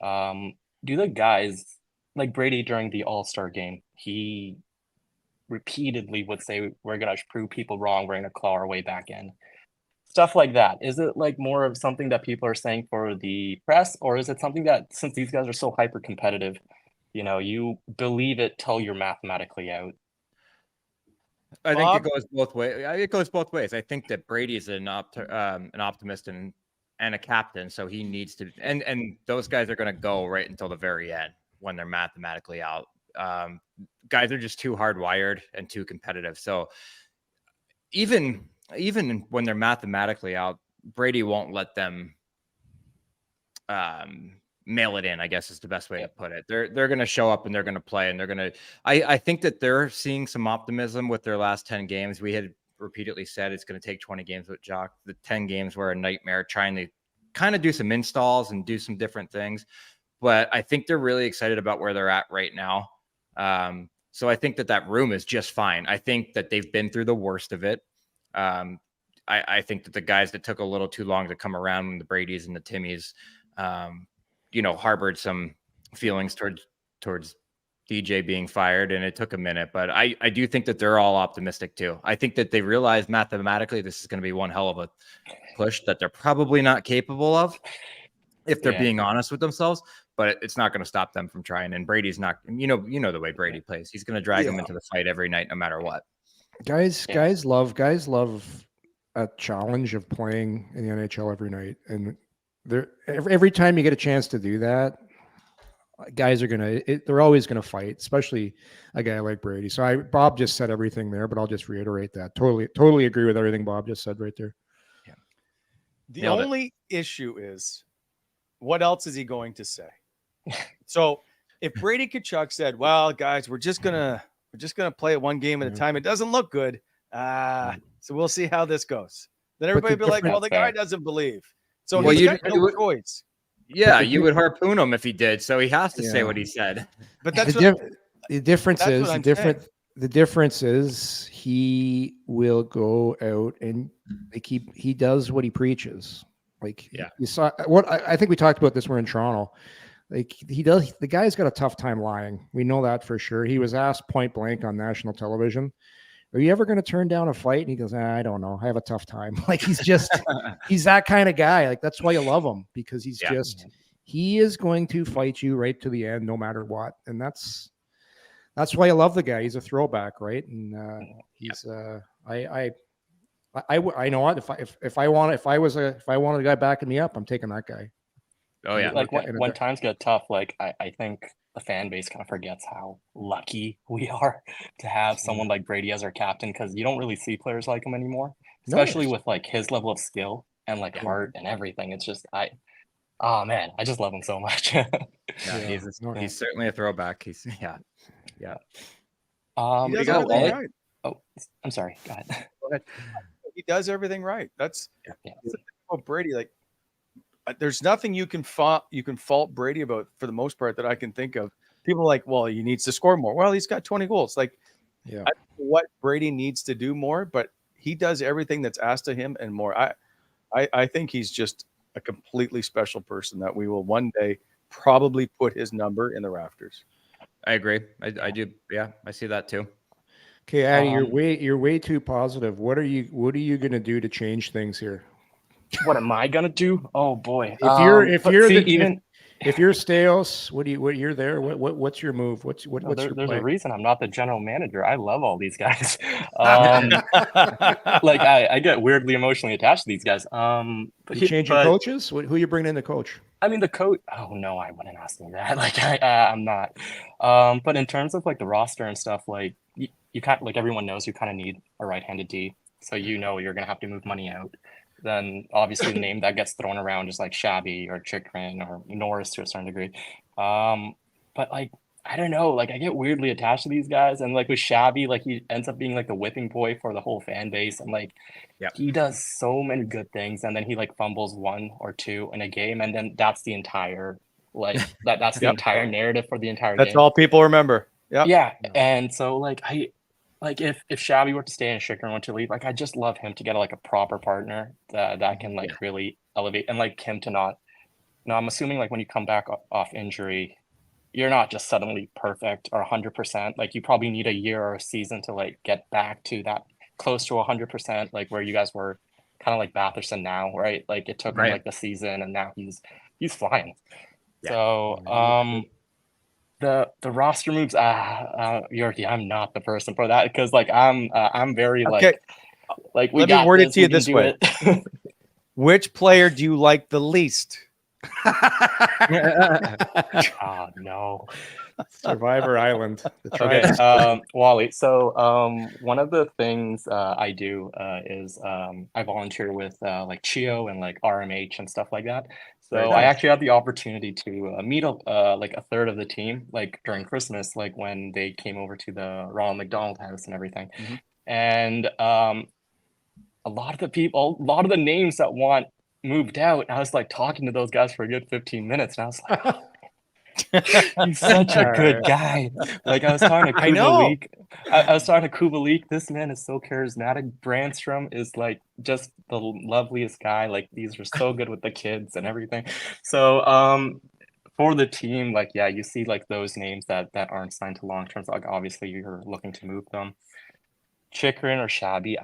L: Do the guys like Brady during the All-Star game? He repeatedly would say, "We're gonna prove people wrong. We're gonna claw our way back in." Stuff like that. Is it like more of something that people are saying for the press, or is it something that, since these guys are so hyper competitive, you believe it till you're mathematically out?
C: I think it goes both ways. It goes both ways. I think that Brady is an optimist and a captain, so he needs to. And those guys are going to go right until the very end when they're mathematically out. Guys are just too hardwired and too competitive. So even when they're mathematically out, Brady won't let them mail it in, I guess is the best way to put it. They're going to show up and they're going to play, and they're going to, I think that they're seeing some optimism with their last 10 games. We had repeatedly said it's going to take 20 games with Jock. The 10 games were a nightmare, trying to kind of do some installs and do some different things. But I think they're really excited about where they're at right now. So I think that room is just fine. I think that they've been through the worst of it. I think that the guys that took a little too long to come around, the Bradys and the Timmies, harbored some feelings towards DJ being fired, and it took a minute. But I do think that they're all optimistic too. I think that they realize mathematically this is going to be one hell of a push that they're probably not capable of if they're being honest with themselves. But it's not going to stop them from trying. And Brady's not, you know the way Brady plays. He's going to drag them into the fight every night, no matter what. Guys
D: love a challenge of playing in the NHL every night, and every time you get a chance to do that, guys are they're always gonna fight, especially a guy like Brady. So Bob just said everything there, but I'll just reiterate that. Totally agree with everything Bob just said right there.
B: Yeah. The only issue is, what else is he going to say? So if Brady Tkachuk said, "Well, guys, we're just gonna play it one game at a time. It doesn't look good. So we'll see how this goes." Then everybody would be like, "Well, the guy doesn't believe." So he's got no choice.
C: Yeah, you would harpoon him if he did. So he has to say what he said.
B: But that's
D: the difference is he will go out and he does what he preaches. Like you saw what I think we talked about this. We're in Toronto. Like the guy's got a tough time lying. We know that for sure. He was asked point blank on national television, "Are you ever going to turn down a fight?" And he goes, "I don't know. I have a tough time." Like he's that kind of guy. Like that's why you love him, because he is going to fight you right to the end, no matter what. And that's why you love the guy. He's a throwback, right? And I know what, if I wanted a guy backing me up, I'm taking that guy.
C: Oh yeah.
L: Like when times get tough, like I think the fan base kind of forgets how lucky we are to have someone like Brady as our captain, because you don't really see players like him anymore, especially with like his level of skill and like heart and everything. It's just oh man, I just love him so much.
C: He's certainly a throwback. He
B: does everything right.
L: Oh, I'm sorry. Go ahead.
B: He does everything right. That's Brady. Like, there's nothing you can fault Brady about, for the most part, that I can think of. People are like, "Well, he needs to score more." Well, he's got 20 goals. Like, I don't know what Brady needs to do more, but he does everything that's asked of him and more. I think he's just a completely special person that we will one day probably put his number in the rafters.
C: I agree. I do. Yeah, I see that too.
D: Okay, Addy, you're way too positive. What are you going to do to change things here?
L: What am I gonna do? Oh boy!
D: If you're Staios, what you're there? What's your move? What's your
L: there's a reason I'm not the general manager. I love all these guys. Like I get weirdly emotionally attached to these guys.
D: You changing coaches? Who are you bringing in the coach?
L: I mean the coach. Oh no, I wouldn't ask me that. Like I'm not. But in terms of like the roster and stuff, like you can't, like everyone knows you kind of need a right-handed D. So you're gonna have to move money out. Then obviously the name that gets thrown around is like Shabby or Chikrin or Norris to a certain degree. But like, I don't know, like I get weirdly attached to these guys, and like with Shabby, like he ends up being like the whipping boy for the whole fan base, and like he does so many good things, and then he like fumbles one or two in a game, and then that's the entire that's the entire narrative for the entire game.
B: That's all people remember.
L: Yeah. And so like if Shabby were to stay and Chikrin were to leave, like I just love him to get like a proper partner that can like really elevate, and like him to not. Now I'm assuming like when you come back off injury, you're not just suddenly perfect or 100%. Like you probably need a year or a season to like get back to that close to 100%, like where you guys were kind of like Batherson now, right? Like it took him like the season, and now he's flying. Yeah. So the roster moves, Yorkie, I'm not the person for that, because like I'm very like we
B: let me word it to you this way. Which player do you like the least?
L: Oh no.
D: Survivor Island. The
L: Okay,
D: tribe.
L: Wally. So one of the things I do is I volunteer with like CHIO and like RMH and stuff like that.
B: Very
L: So I
B: nice.
L: actually had the opportunity to meet like a third of the team like during Christmas, like when they came over to the Ronald McDonald House and everything.
B: Mhm.
L: And a lot of the people, a lot of the names that want moved out, I was like talking to those guys for a good 15 minutes, and I was like, he's such a good guy. Like I was talking to
B: I know.
L: Kubalik. I was talking to Kubalik. This man is so charismatic. Brandstrom is like just the loveliest guy. Like these are so good with the kids and everything. So for the team, like yeah, you see like those names that aren't signed to long term. So like obviously you're looking to move them. Chikrin or Shabby,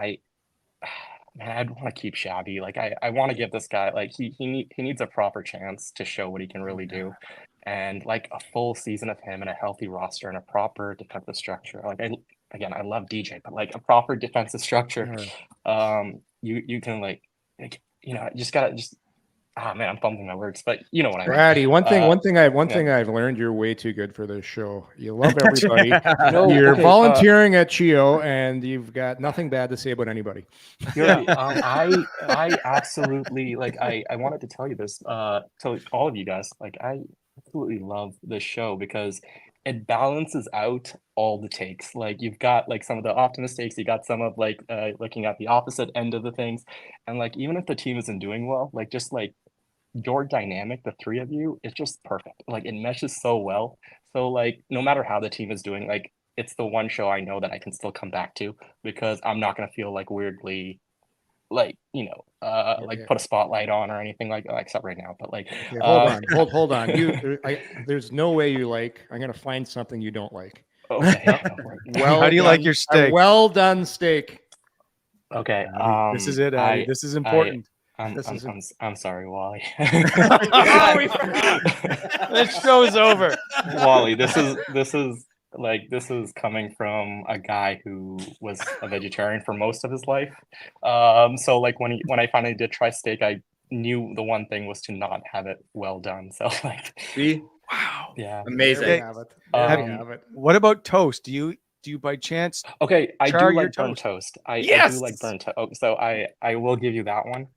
L: man, I'd want to keep Shabby. Like I want to give this guy like he needs a proper chance to show what he can really do. And like a full season of him and a healthy roster and a proper defensive structure. Like I love DJ, but like a proper defensive structure, you can like you know, just gotta just man, I'm fumbling my words, but you know what I mean.
D: Brady, one thing I've learned, you're way too good for this show. You love everybody. You're volunteering at CHIO, and you've got nothing bad to say about anybody.
L: You're right. I absolutely like I wanted to tell you this to all of you guys. Like I absolutely love this show because it balances out all the takes. Like you've got like some of the optimist takes, you got some of like looking at the opposite end of the things, and like even if the team isn't doing well, like just like your dynamic, the three of you, it's just perfect. Like it meshes so well. So like no matter how the team is doing, like it's the one show I know that I can still come back to because I'm not gonna feel like weirdly like, you know, like put a spotlight on or anything like that, except right now. But like
D: hold on. There's no way you like. I'm gonna find something you don't like.
L: Okay.
D: Well,
B: how do you like your steak?
D: A well done steak.
L: Okay.
B: This is it, Addy. This is important.
L: I'm sorry, Wally.
B: This show's over.
L: Wally, this is coming from a guy who was a vegetarian for most of his life. So like when I finally did try steak, I knew the one thing was to not have it well done. So like,
B: wow,
L: yeah,
C: amazing.
D: There we have it.
B: What about toast? Do you by chance?
L: Okay, I
B: char
L: do
B: your
L: like burnt toast. I
B: Yes!
L: do like burnt toast. So I will give you that one.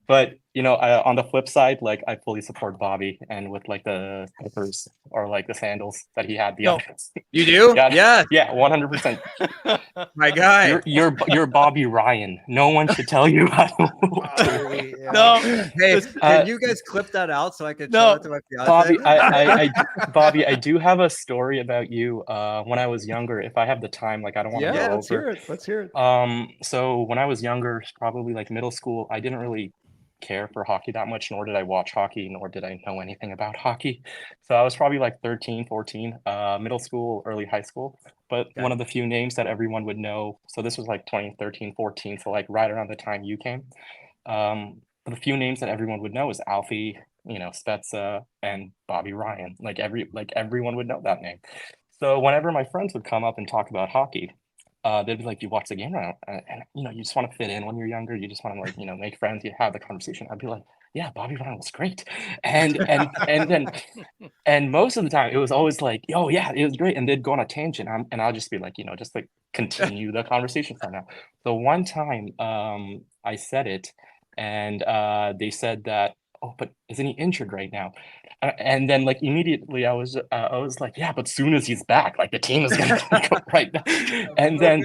L: But you know, on the flip side, like I fully support Bobby and with like the slippers or like the sandals that he had the other.
C: You do?
L: Yeah, 100%.
C: My guy.
L: You're Bobby Ryan. No one should tell you how to.
B: No.
C: Hey, can you guys clip that out so I can show it to my fiance?
L: Bobby, Bobby, I do have a story about you. When I was younger, if I have the time, like I don't want to go
D: let's
L: over.
D: hear it. Let's hear it.
L: So when I was younger, probably like middle school, I didn't really care for hockey that much, nor did I watch hockey, nor did I know anything about hockey. So I was probably like 13, 14, middle school, early high school. But one of the few names that everyone would know, so this was like 2013, 14, so like right around the time you came. The few names that everyone would know is Alfie, you know, Spezza, and Bobby Ryan. Like everyone would know that name. So whenever my friends would come up and talk about hockey, they'd be like, "You watch the game right now?" And you know, you just want to fit in when you're younger. You just want to like, you know, make friends. You have the conversation. I'd be like, "Yeah, Bobby Ryan was great," and then most of the time it was always like, "Oh yeah, it was great," and they'd go on a tangent, and I'll just be like, you know, just like continue the conversation for now. So one time, I said it, and they said that, "Oh, but isn't he injured right now?" And then like immediately I was like, yeah, but soon as he's back, like the team is gonna go right now. And then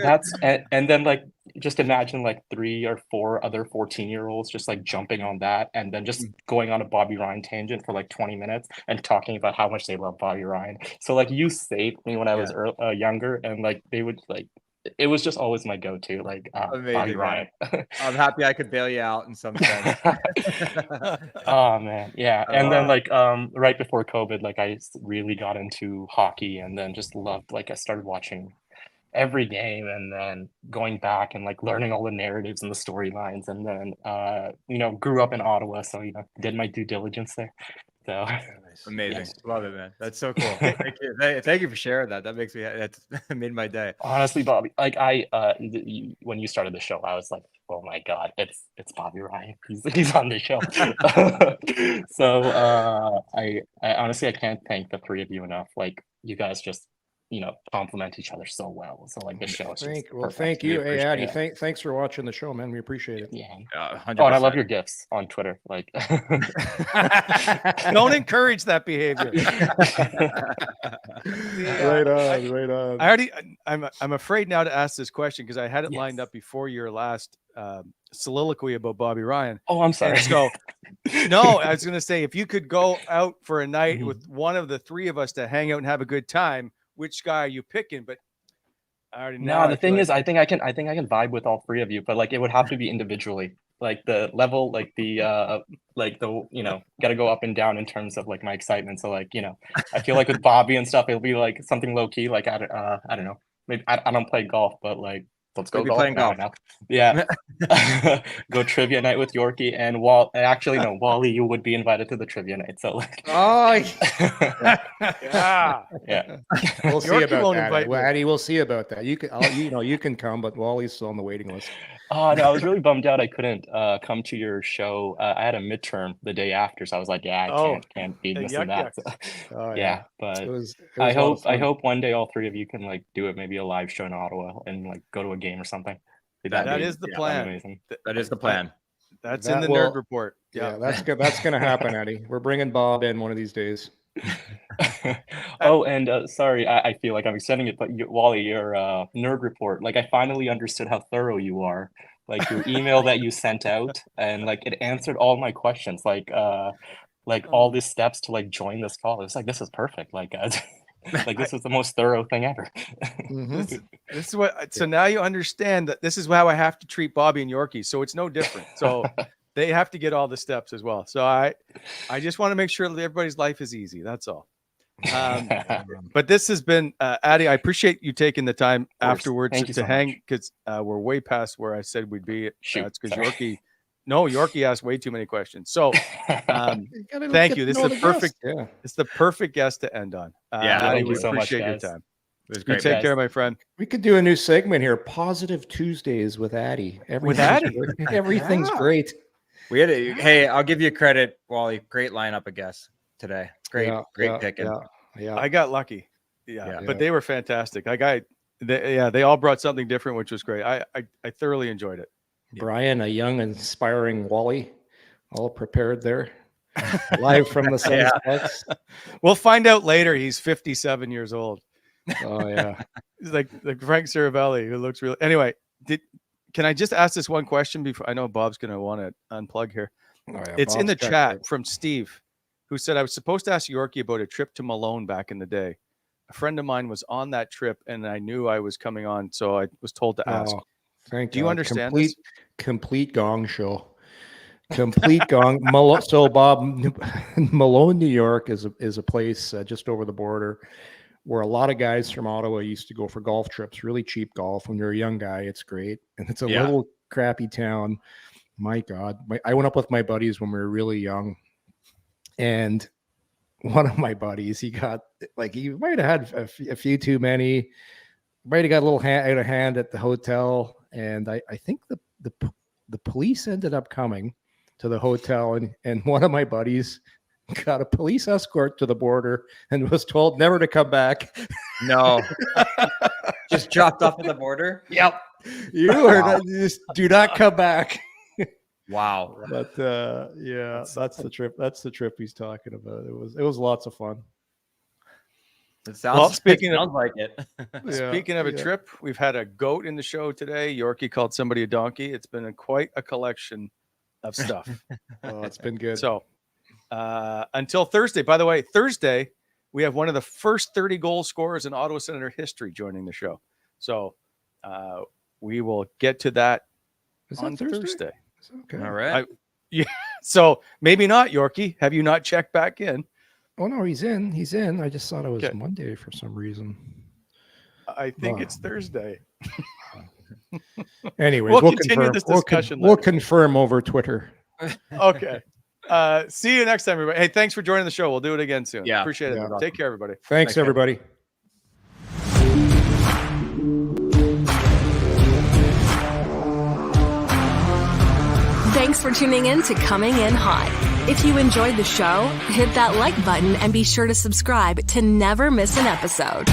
L: and then like just imagine like 3 or 4 other 14-year-olds just like jumping on that and then just going on a Bobby Ryan tangent for like 20 minutes and talking about how much they love Bobby Ryan. So like you saved me when I was younger, and like they would like, it was just always my go-to, like Bobby Ryan.
C: I'm happy I could bail you out in some sense.
L: Oh man, yeah. And then like right before COVID, like I really got into hockey, and then just loved, like I started watching every game, and then going back and like learning all the narratives and the storylines, and then you know, grew up in Ottawa, so you know, did my due diligence there. So
C: amazing. Love it, man. That's so cool. Thank you. Thank you for sharing that. That made my day.
L: Honestly, Bobby, like when you started the show, I was like, oh my God, it's Bobby Ryan. He's on the show. So I honestly I can't thank the three of you enough. Like you guys just complement each other so well. So like this show is just perfect.
D: Thank
L: We
D: you. Hey, Addy,
L: appreciate it.
D: thanks for watching the show, man. We appreciate it.
L: Yeah.
C: 100%.
L: Oh, and I love your gifts on Twitter. Like,
B: Don't encourage that behavior.
D: Right on.
B: I already, I'm afraid now to ask this question because I had it lined up before your last soliloquy about Bobby Ryan.
L: Oh, I'm sorry.
B: And so, no, I was going to say, if you could go out for a night with one of the three of us to hang out and have a good time, which guy are you picking? But I already know.
L: No, the thing is, I think I can vibe with all three of you, but like it would have to be individually. Like the level, like the got to go up and down in terms of like my excitement. So like I feel like with Bobby and stuff, it'll be like something low key. Like I don't know, maybe I don't play golf, but like let's go golf now. Yeah, go trivia night with Yorkie and Wally. You would be invited to the trivia night. So like,
B: yeah.
D: We'll see
B: Yorkie
D: about
B: won't
D: that.
B: invite me.
D: Addy, we'll see about that. You can come, but Wally's still on the waiting list.
L: Oh no, I was really bummed out I couldn't come to your show. I had a midterm the day after, so I was like, I can't be missing that. So, yeah, but
D: It was
L: I hope one day all three of you can like do it, maybe a live show in Ottawa and like go to a game or something.
B: That is the plan.
L: Amazing.
C: That is the plan.
B: That's in the nerd report.
D: Yeah, that's gonna happen, Eddie. We're bringing Bob in one of these days.
L: Oh, and sorry, I feel like I'm extending it, but Wally, your nerd report, like I finally understood how thorough you are. Like your email that you sent out, and like it answered all my questions. Like all these steps to like join this call. It's like this is perfect. Like like this is the most thorough thing ever.
B: This is what. So now you understand that this is how I have to treat Bobby and Yorkie. So it's no different. So they have to get all the steps as well. So I just want to make sure that everybody's life is easy. That's all. But this has been Addy. I appreciate you taking the time afterwards to hang because we're way past where I said we'd be. It's because Yorkie asked way too many questions. So thank you. This is the perfect. Yeah. It's the perfect guest to end on.
L: Thank you so much,
B: appreciate
L: guys.
B: your time.
C: It was great.
B: You take care, my friend.
D: We could do a new segment here: Positive Tuesdays with Addy. Everything's great.
C: We had hey, I'll give you credit, Wally. Great lineup of guests today. Great picking.
D: Yeah.
B: I got lucky. But they were fantastic. They all brought something different, which was great. I thoroughly enjoyed it.
D: Brian, a young, inspiring Wally, all prepared there, live from the Sunsets.
B: We'll find out later. He's 57 years old.
D: Oh yeah,
B: he's like Frank Cervelli, who looks real. Anyway, can I just ask this one question before? I know Bob's going to want to unplug here. It's in the chat from Steve, who said, I was supposed to ask Yorkie about a trip to Malone back in the day. A friend of mine was on that trip, and I knew I was coming on, so I was told to ask.
D: Thank
B: Do you understand
D: complete gong show. Complete gong. So, Bob, Malone, New York is a place just over the border where a lot of guys from Ottawa used to go for golf trips, really cheap golf. When you're a young guy, it's great. And it's a little crappy town. My God. I went up with my buddies when we were really young. And one of my buddies, he got he might have had a few too many, might have got a little out of hand at the hotel. And I think the police ended up coming to the hotel, and one of my buddies got a police escort to the border and was told never to come back.
C: No. Just dropped off at the border?
D: Yep. Just do not come back.
C: Wow.
D: But that's the trip. That's the trip he's talking about. It was lots of fun.
C: It sounds
B: speaking
C: like it.
B: Speaking of a trip, we've had a goat in the show today. Yorkie called somebody a donkey. It's been quite a collection of stuff.
D: Oh, it's been good.
B: So until Thursday, by the way, Thursday, we have one of the first 30 goal scorers in Ottawa Senator history joining the show. So we will get to that on Thursday.
D: Okay.
C: All right.
B: So maybe not, Yorkie. Have you not checked back in?
D: Oh no, he's in. He's in. I just thought it was Monday for some reason.
B: I think it's Thursday.
D: Anyways,
B: we'll continue this discussion.
D: We'll confirm over Twitter.
B: Okay. See you next time, everybody. Hey, thanks for joining the show. We'll do it again soon.
C: Yeah.
B: Appreciate it. Take care, everybody.
D: Thanks everybody.
A: Thanks for tuning in to Coming In Hot. If you enjoyed the show, hit that like button and be sure to subscribe to never miss an episode.